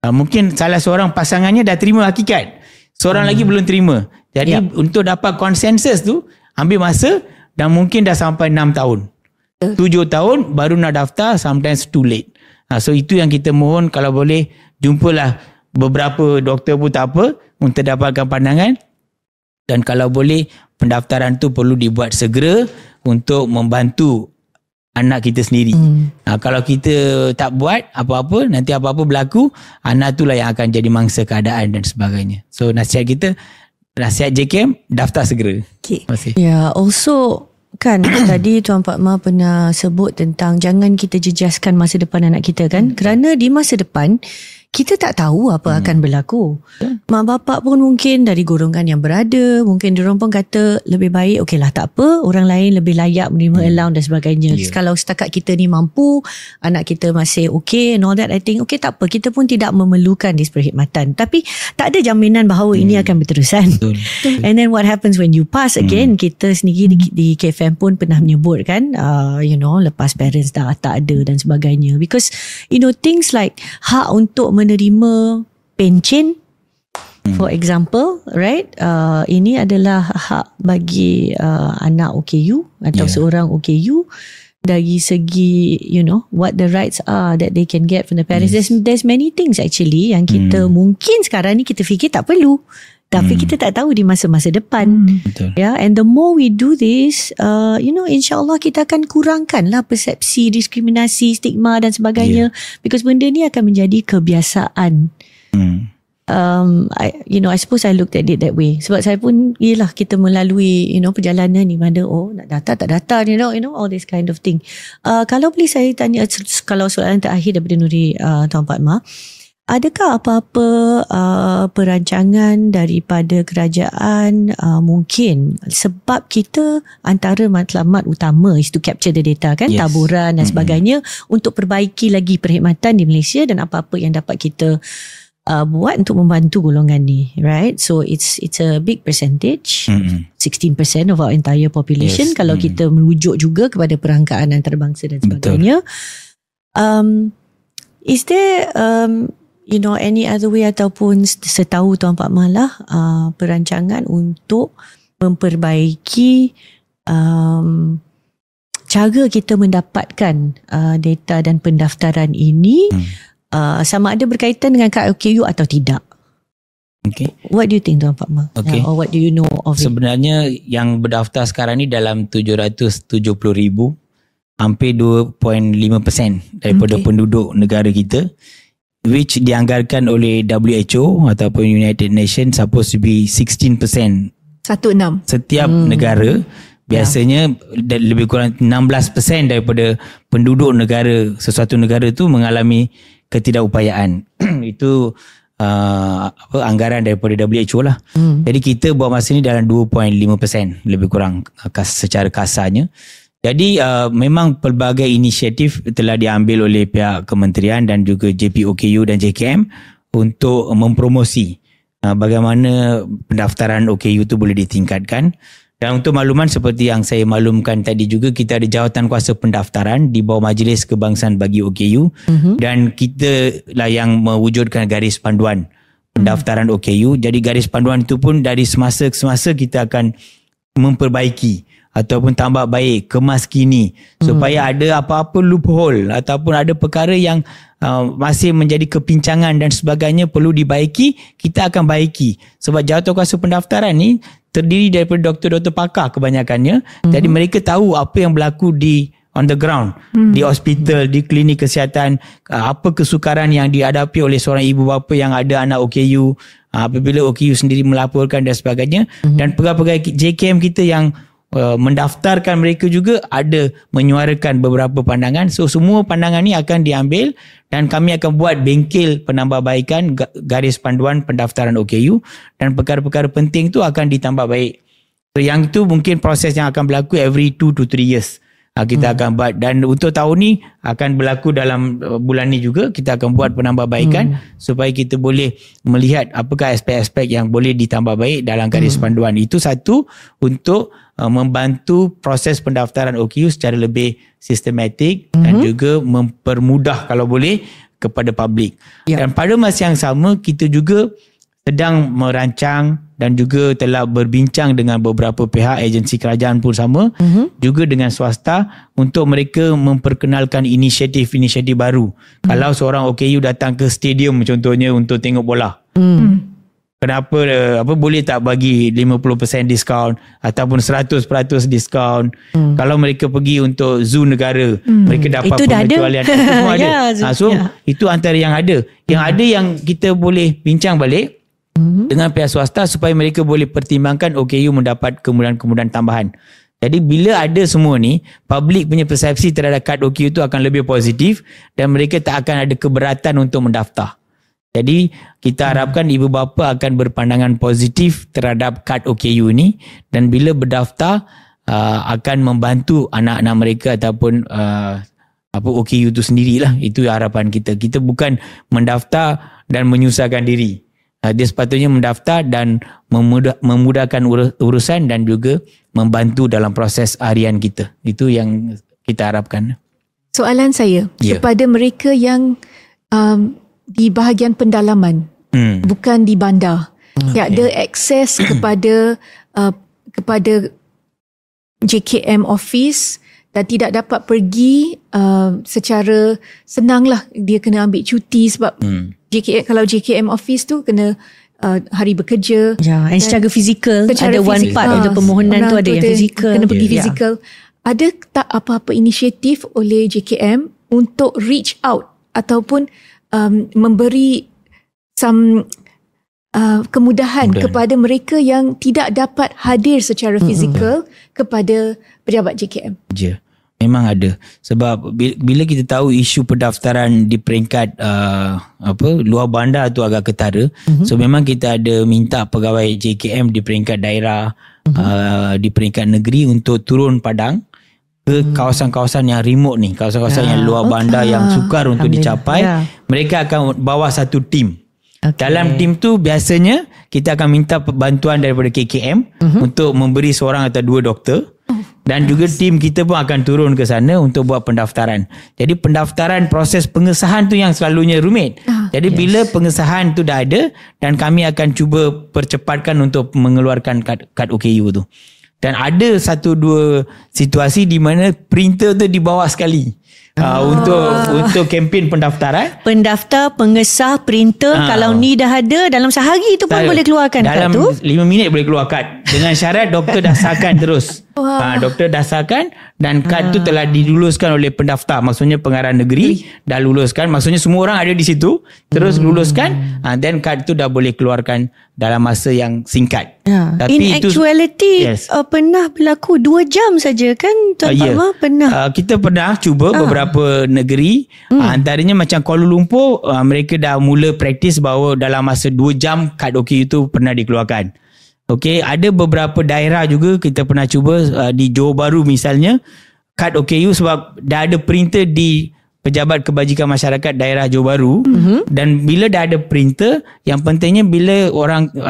Mungkin salah seorang pasangannya dah terima hakikat, seorang lagi belum terima. Jadi untuk dapat konsensus tu ambil masa, dan mungkin dah sampai 6 tahun. 7 tahun baru nak daftar, sometimes too late. So itu yang kita mohon, kalau boleh jumpalah beberapa doktor pun tak apa untuk dapatkan pandangan. Dan kalau boleh pendaftaran tu perlu dibuat segera untuk membantu anak kita sendiri. Kalau kita tak buat apa-apa, nanti apa-apa berlaku, anak tu lah yang akan jadi mangsa keadaan dan sebagainya. So nasihat kita, nasihat JKM, daftar segera. Okay. Terima kasih. Also kan tadi Tuan Pak Ma pernah sebut tentang jangan kita jejaskan masa depan anak kita kan, kerana di masa depan kita tak tahu apa akan berlaku. Mak bapak pun mungkin dari golongan yang berada, mungkin diorang pun kata lebih baik okeylah tak apa, orang lain lebih layak menerima allowance dan sebagainya. Kalau setakat kita ni mampu, anak kita masih okay and all that, I think okay tak apa, kita pun tidak memerlukan perkhidmatan. Tapi tak ada jaminan bahawa ini akan berterusan. And then what happens when you pass again, kita sendiri di KFM pun pernah menyebut kan, lepas parents dah tak ada dan sebagainya. Because things like hak untuk menerima pencen, for example, right? Ini adalah hak bagi anak OKU atau seorang OKU dari segi, what the rights are that they can get from the parents. There's many things actually yang kita mungkin sekarang ni kita fikir tak perlu. Tapi kita tak tahu di masa-masa depan. Betul. And the more we do this, insyaAllah kita akan kurangkanlah persepsi, diskriminasi, stigma dan sebagainya. Because benda ni akan menjadi kebiasaan. I suppose I looked at it that way. Sebab saya pun, kita melalui, perjalanan ni mana, nak daftar, tak daftar, all this kind of thing. Kalau boleh saya tanya, kalau soalan terakhir daripada Nuri, Tuan Pak Ma, adakah apa-apa perancangan daripada kerajaan mungkin, sebab kita antara matlamat utama is to capture the data kan, taburan dan sebagainya, untuk perbaiki lagi perkhidmatan di Malaysia, dan apa-apa yang dapat kita buat untuk membantu golongan ni, right? So it's a big percentage, 16% of our entire population. Kalau kita merujuk juga kepada perangkaan antarabangsa dan sebagainya. Is there any other way, ataupun setahu Tuan Pak Ma lah, perancangan untuk memperbaiki cara kita mendapatkan data dan pendaftaran ini, sama ada berkaitan dengan kad OKU atau tidak? Okay. What do you think, Tuan Pak Ma? Or what do you know of it? Sebenarnya yang berdaftar sekarang ni dalam 770,000, hampir 2.5% daripada penduduk negara kita, which dianggarkan oleh WHO ataupun United Nations supposed to be 16%. 16. Setiap negara biasanya lebih kurang 16% daripada penduduk negara, sesuatu negara tu mengalami ketidakupayaan. Itu anggaran daripada WHO lah. Jadi kita buat masa ni dalam 2.5% lebih kurang secara kasarnya. Jadi memang pelbagai inisiatif telah diambil oleh pihak kementerian dan juga JPOKU dan JKM untuk mempromosi bagaimana pendaftaran OKU itu boleh ditingkatkan. Dan untuk makluman, seperti yang saya maklumkan tadi juga, kita ada jawatan kuasa pendaftaran di bawah Majlis Kebangsaan bagi OKU, dan kita lah yang mewujudkan garis panduan pendaftaran OKU. Jadi garis panduan itu pun dari semasa ke semasa kita akan memperbaiki ataupun tambah baik, kemas kini, supaya ada apa-apa loophole ataupun ada perkara yang masih menjadi kepincangan dan sebagainya perlu dibaiki, kita akan baiki. Sebab jawatan kuasa pendaftaran ni terdiri daripada doktor-doktor pakar kebanyakannya. Jadi mereka tahu apa yang berlaku di on the ground, di hospital, di klinik kesihatan, apa kesukaran yang dihadapi oleh seorang ibu bapa yang ada anak OKU, apabila OKU sendiri melaporkan dan sebagainya. Dan pegawai-pegawai JKM kita yang mendaftarkan mereka juga ada menyuarakan beberapa pandangan. So semua pandangan ni akan diambil dan kami akan buat bengkel penambahbaikan garis panduan pendaftaran OKU, dan perkara-perkara penting tu akan ditambah baik. So yang tu mungkin proses yang akan berlaku every 2 to 3 years. Kita akan buat, dan untuk tahun ni akan berlaku dalam bulan ni juga kita akan buat penambahbaikan supaya kita boleh melihat apakah aspek-aspek yang boleh ditambah baik dalam garis panduan. Itu satu, untuk membantu proses pendaftaran OKU secara lebih sistematik dan juga mempermudah kalau boleh kepada publik. Dan pada masa yang sama kita juga sedang merancang dan juga telah berbincang dengan beberapa pihak, agensi kerajaan pun sama, juga dengan swasta untuk mereka memperkenalkan inisiatif-inisiatif baru. Kalau seorang OKU datang ke stadium contohnya untuk tengok bola, kenapa boleh tak bagi 50% diskaun ataupun 100% diskaun? Kalau mereka pergi untuk zoo negara, mereka dapat pengecualian. Itu semua ada. Itu antara yang ada. Yang ada yang kita boleh bincang balik dengan pihak swasta supaya mereka boleh pertimbangkan OKU mendapat kemudahan-kemudahan tambahan. Jadi bila ada semua ni, publik punya persepsi terhadap kad OKU itu akan lebih positif dan mereka tak akan ada keberatan untuk mendaftar. Jadi kita harapkan ibu bapa akan berpandangan positif terhadap kad OKU ni, dan bila berdaftar akan membantu anak-anak mereka ataupun OKU itu sendirilah. Itu harapan kita. Kita bukan mendaftar dan menyusahkan diri. Dia sepatutnya mendaftar dan memudahkan urusan dan juga membantu dalam proses harian kita. Itu yang kita harapkan. Soalan saya kepada mereka yang di bahagian pendalaman, bukan di bandar, ada akses kepada JKM office dan tidak dapat pergi secara senang lah. Dia kena ambil cuti sebab kalau JKM office tu kena hari bekerja. And secara fizikal ada one part untuk permohonan tu ada yang fizikal. Kena pergi fizikal. Ada tak apa-apa inisiatif oleh JKM untuk reach out ataupun memberi some kemudahan kepada mereka yang tidak dapat hadir secara fizikal kepada pejabat JKM? Memang ada. Sebab bila kita tahu isu pendaftaran di peringkat luar bandar tu agak ketara. So memang kita ada minta pegawai JKM di peringkat daerah, di peringkat negeri untuk turun padang ke kawasan-kawasan yang remote ni, kawasan-kawasan yang luar bandar yang sukar untuk dicapai. Mereka akan bawa satu tim. Dalam tim tu biasanya kita akan minta bantuan daripada KKM untuk memberi seorang atau dua doktor. Dan juga tim kita pun akan turun ke sana untuk buat pendaftaran. Jadi pendaftaran, proses pengesahan tu yang selalunya rumit. Jadi bila pengesahan tu dah ada, dan kami akan cuba percepatkan untuk mengeluarkan kad OKU tu. Dan ada satu dua situasi di mana printer tu dibawa sekali. Untuk kempen pendaftaran. Pendaftar, pengesah, printer, kalau ni dah ada dalam sehari tu pun boleh keluarkan kad tu. Dalam 5 minit boleh keluar kad. Dengan syarat doktor dah sahkan terus. Doktor dah sahkan dan kad tu telah diluluskan oleh pendaftar. Maksudnya pengarah negeri dah luluskan. Maksudnya semua orang ada di situ. Terus luluskan. Then kad tu dah boleh keluarkan dalam masa yang singkat. Tapi in actuality pernah berlaku 2 jam saja kan Tuan Pak Ma? Pernah. Kita pernah cuba beberapa negeri. Antaranya macam Kuala Lumpur, mereka dah mula praktis bahawa dalam masa 2 jam kad OKU itu pernah dikeluarkan. Okey, ada beberapa daerah juga kita pernah cuba di Johor Bahru misalnya, kad OKU sebab dah ada printer di Pejabat Kebajikan Masyarakat Daerah Johor Bahru, dan bila dah ada printer, yang pentingnya bila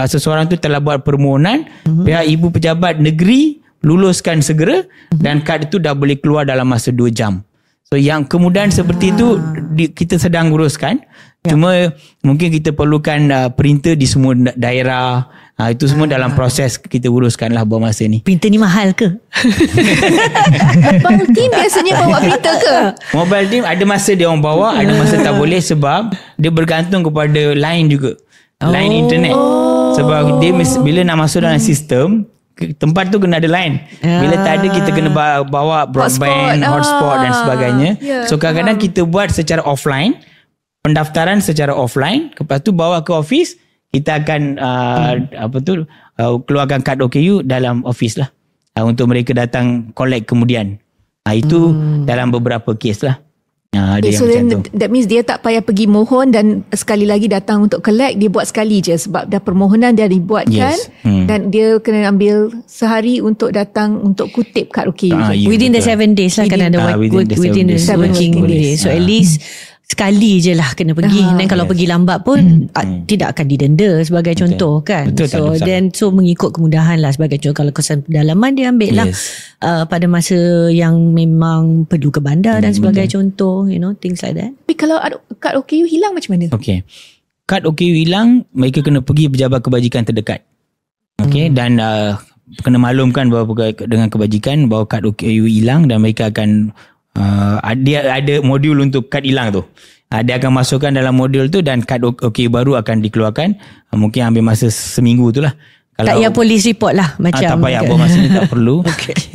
seseorang tu telah buat permohonan, pihak ibu pejabat negeri luluskan segera dan kad itu dah boleh keluar dalam masa 2 jam. So yang kemudahan seperti itu kita sedang uruskan. Cuma mungkin kita perlukan printer di semua daerah. Itu semua dalam proses kita uruskan lah buat masa ni. Printer ni mahal ke? Mobile team biasanya bawa printer ke? Mobile team ada masa dia orang bawa, ada masa tak boleh sebab dia bergantung kepada line juga. Line internet. Sebab dia bila nak masuk dalam sistem, tempat tu kena ada line. Bila tak ada, kita kena bawa broadband, hotspot dan sebagainya. So kadang-kadang kita buat secara offline, pendaftaran secara offline, lepas tu bawa ke office, kita akan keluarkan kad OKU dalam office lah, untuk mereka datang collect kemudian. Itu dalam beberapa kes lah. Ada Okay, yang so macam then tu. that means dia tak payah pergi mohon dan sekali lagi datang untuk collect, dia buat sekali je sebab dah permohonan dia dibuatkan. Yes. Dan dia kena ambil sehari untuk datang untuk kutip kad OKU je. Ya, Within the betul. 7 days lah kan ada within the 7 working days. days. So at least sekali je lah kena pergi. Dan kalau pergi lambat pun tidak akan didenda sebagai contoh kan. Betul, tak ada So masalah. then mengikut kemudahan lah sebagai contoh. Kalau kesan pendalaman dia ambil lah pada masa yang memang perlu ke bandar dan sebagai contoh, things like that. Tapi kalau kad OKU hilang macam mana? Okey. Kad OKU hilang, mereka kena pergi pejabat kebajikan terdekat. Okey, dan kena maklumkan bahawa dengan kebajikan bahawa kad OKU hilang dan mereka akan dia ada modul untuk kad hilang tu. Dia akan masukkan dalam modul tu dan kad OKU baru akan dikeluarkan. Mungkin ambil masa seminggu tu lah. Tak payah polis report lah macam. Tak payah, apa masa ni tak perlu.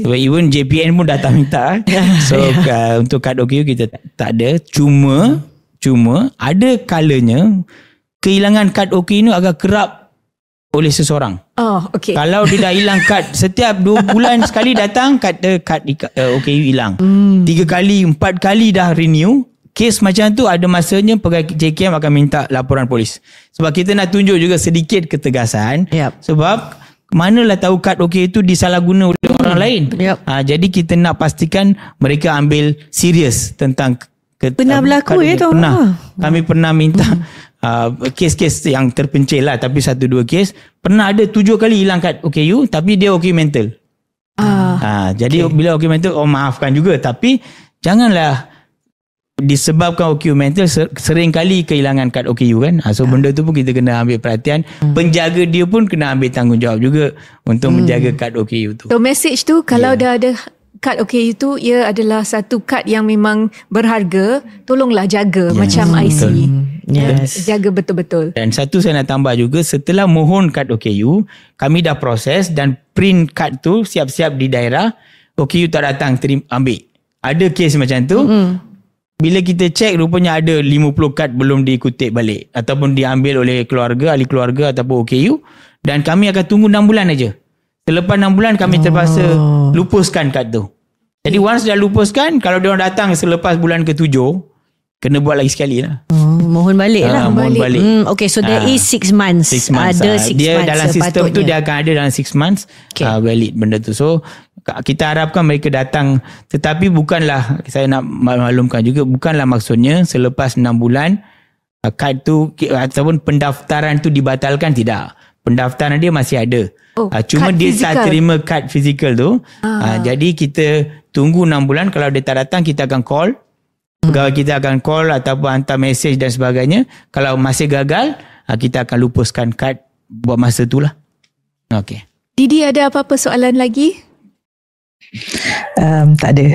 Sebab even JPN pun datang minta. So untuk kad OKU kita tak ada. Cuma ada kalanya kehilangan kad OKU ni agak kerap oleh seseorang. Oh, okay. Kalau dia dah hilang kad setiap 2 bulan sekali datang kad OKU hilang. 3 kali 4 kali dah renew. Kes macam tu ada masanya pegawai JKM akan minta laporan polis. Sebab kita nak tunjuk juga sedikit ketegasan. Sebab manalah tahu kad OKU itu disalahguna oleh orang lain. Jadi kita nak pastikan mereka ambil serius tentang pernah berlaku ya tu. Kami pernah minta kes-kes yang terpencil lah, tapi 1-2 kes pernah ada 7 kali hilang kad OKU tapi dia OKU mental. Jadi bila OKU mental maafkan juga, tapi janganlah disebabkan OKU mental sering kali kehilangan kad OKU kan. So benda tu pun kita kena ambil perhatian. Penjaga dia pun kena ambil tanggungjawab juga untuk menjaga kad OKU tu. So message tu kalau dah ada kad OKU tu, ia adalah satu kad yang memang berharga, tolonglah jaga macam IC. Jaga betul-betul. Dan satu saya nak tambah juga, setelah mohon kad OKU, kami dah proses dan print kad tu siap-siap di daerah. OKU tak datang ambil. Ada kes macam tu. Bila kita cek, rupanya ada 50 kad belum dikutip balik ataupun diambil oleh keluarga, ahli keluarga ataupun OKU, dan kami akan tunggu 6 bulan aja. Selepas 6 bulan kami terpaksa lupuskan kad tu. Jadi once dah lupuskan, kalau dia orang datang selepas bulan ke-7, kena buat lagi sekali lah. Mohon balik lah. Mohon balik. Okay, so there is 6 months. 6 months. Ada 6 dia months dalam sistem tu dia akan ada dalam 6 months valid benda tu. So kita harapkan mereka datang, tetapi bukanlah, saya nak maklumkan juga, bukanlah maksudnya selepas 6 bulan kad tu ataupun pendaftaran tu dibatalkan, tidak. Pendaftaran dia masih ada. Cuma dia fizikal. Tak terima kad fizikal tu. Jadi kita tunggu 6 bulan. Kalau dia tak datang, kita akan call. Pegawai kita akan call ataupun hantar mesej dan sebagainya. Kalau masih gagal, kita akan lupuskan kad buat masa tu lah. Okay. Didi, ada apa-apa soalan lagi? Tak ada.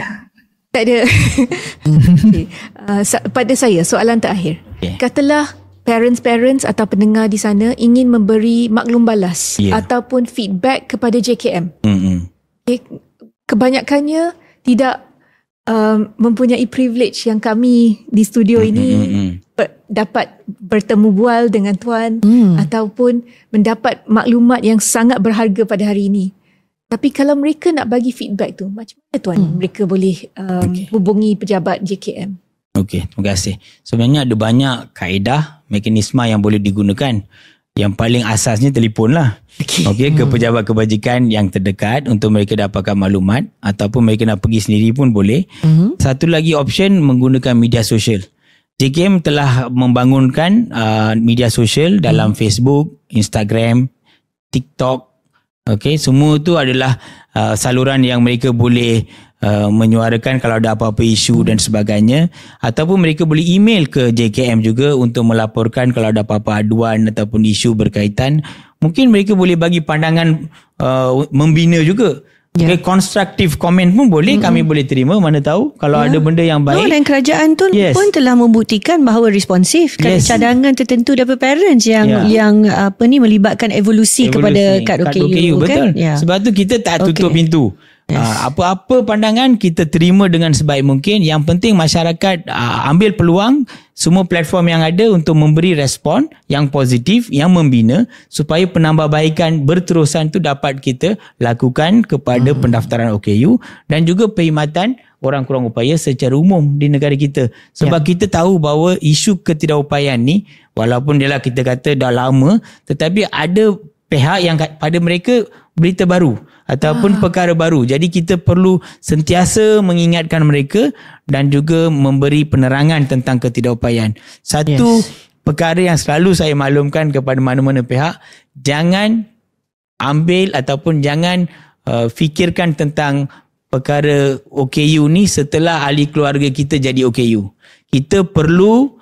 Tak ada. Okay. Pada saya, soalan terakhir. Katalah parents atau pendengar di sana ingin memberi maklum balas ataupun feedback kepada JKM. Okay. Kebanyakannya tidak mempunyai privilege yang kami di studio ini dapat bertemu bual dengan tuan ataupun mendapat maklumat yang sangat berharga pada hari ini. Tapi kalau mereka nak bagi feedback tu, macam mana tuan mereka boleh hubungi pejabat JKM? Okey, terima kasih. Sebenarnya ada banyak kaedah, mekanisme yang boleh digunakan. Yang paling asasnya telefon lah. Okey, ke pejabat kebajikan yang terdekat untuk mereka dapatkan maklumat, ataupun mereka nak pergi sendiri pun boleh. Satu lagi option, menggunakan media sosial. JKM telah membangunkan media sosial dalam Facebook, Instagram, TikTok. Okey, semua tu adalah saluran yang mereka boleh menyuarakan kalau ada apa-apa isu dan sebagainya, ataupun mereka boleh email ke JKM juga untuk melaporkan kalau ada apa-apa aduan ataupun isu berkaitan. Mungkin mereka boleh bagi pandangan membina juga. Okay, constructive comment pun boleh, kami boleh terima, mana tahu kalau ada benda yang baik. Dan kerajaan tu pun telah membuktikan bahawa responsif. Cadangan tertentu daripada parents yang melibatkan evolusi kepada kad OKU. Betul. Kan? Sebab tu kita tak tutup pintu. Apa-apa pandangan kita terima dengan sebaik mungkin. Yang penting masyarakat ambil peluang semua platform yang ada untuk memberi respon yang positif, yang membina, supaya penambahbaikan berterusan tu dapat kita lakukan kepada pendaftaran OKU dan juga perkhidmatan orang kurang upaya secara umum di negara kita. Sebab kita tahu bahawa isu ketidakupayaan ni, walaupun dia lah kita kata dah lama, tetapi ada pihak yang pada mereka berita baru ataupun perkara baru. Jadi kita perlu sentiasa mengingatkan mereka dan juga memberi penerangan tentang ketidakupayaan. Satu perkara yang selalu saya maklumkan kepada mana-mana pihak, jangan ambil ataupun jangan fikirkan tentang perkara OKU ni setelah ahli keluarga kita jadi OKU. Kita perlu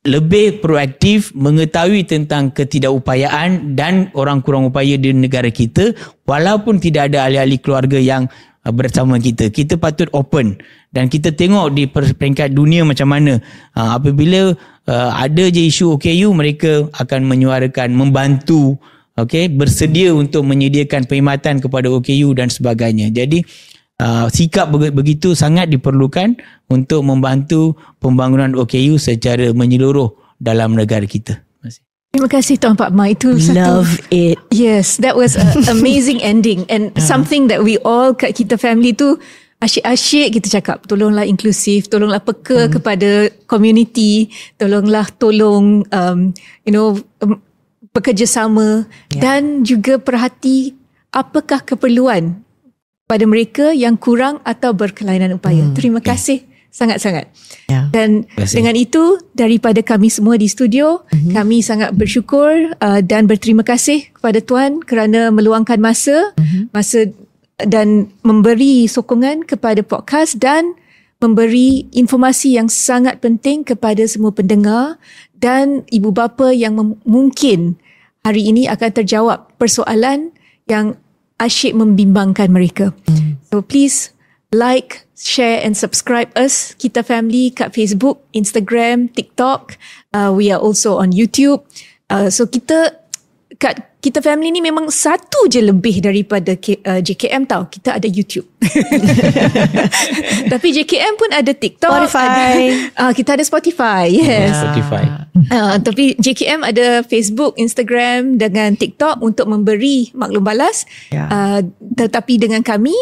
lebih proaktif mengetahui tentang ketidakupayaan dan orang kurang upaya di negara kita, walaupun tidak ada ahli-ahli keluarga yang bersama kita. Kita patut open dan kita tengok di peringkat dunia macam mana. Apabila ada je isu OKU, mereka akan menyuarakan, membantu, bersedia untuk menyediakan perkhidmatan kepada OKU dan sebagainya. Jadi sikap begitu sangat diperlukan untuk membantu pembangunan OKU secara menyeluruh dalam negara kita. Terima kasih Tuan Pak Ma. Itu Love it. Yes, that was an amazing ending and something that we all kat kita family tu asyik-asyik kita cakap, tolonglah inklusif, tolonglah peka kepada community, tolong bekerjasama dan juga perhati apakah keperluan pada mereka yang kurang atau berkelainan upaya. Terima kasih sangat-sangat. Dan dengan itu, daripada kami semua di studio, kami sangat bersyukur dan berterima kasih kepada Tuan kerana meluangkan masa dan memberi sokongan kepada podcast dan memberi informasi yang sangat penting kepada semua pendengar dan ibu bapa yang mungkin hari ini akan terjawab persoalan yang asyik membimbangkan mereka. So please like, share and subscribe us, Kita Family, kat Facebook, Instagram, TikTok. We are also on YouTube. So kat Kita Family ni memang satu je lebih daripada JKM tau. Kita ada YouTube. Tapi JKM pun ada TikTok. Spotify. Kita ada Spotify. Yes. Spotify. Tapi JKM ada Facebook, Instagram dengan TikTok untuk memberi maklum balas. Tetapi dengan kami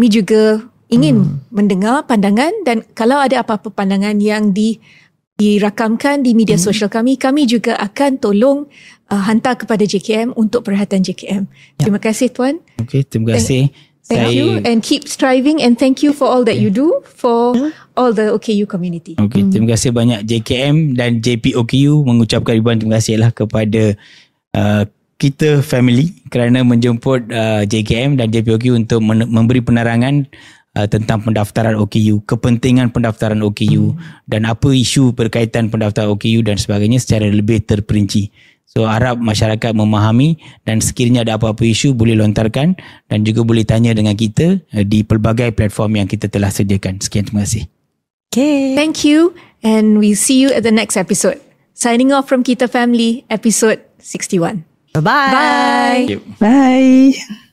juga ingin mendengar pandangan dan kalau ada apa-apa pandangan yang dirakamkan di media sosial kami juga akan tolong hantar kepada JKM untuk perhatian JKM. Terima kasih Tuan. Terima kasih. Thank you and keep striving and thank you for all that you do for all the OKU community. Terima kasih banyak JKM dan JPOKU, mengucapkan ribuan terima kasih lah kepada Kita Family kerana menjemput JKM dan JPOKU untuk memberi penerangan tentang pendaftaran OKU, kepentingan pendaftaran OKU dan apa isu berkaitan pendaftaran OKU dan sebagainya secara lebih terperinci. So harap masyarakat memahami dan sekiranya ada apa-apa isu boleh lontarkan dan juga boleh tanya dengan kita di pelbagai platform yang kita telah sediakan. Sekian, terima kasih. Thank you and we'll see you at the next episode. Signing off from Kita Family, episode 61. Bye-bye. Bye. Thank you. Bye.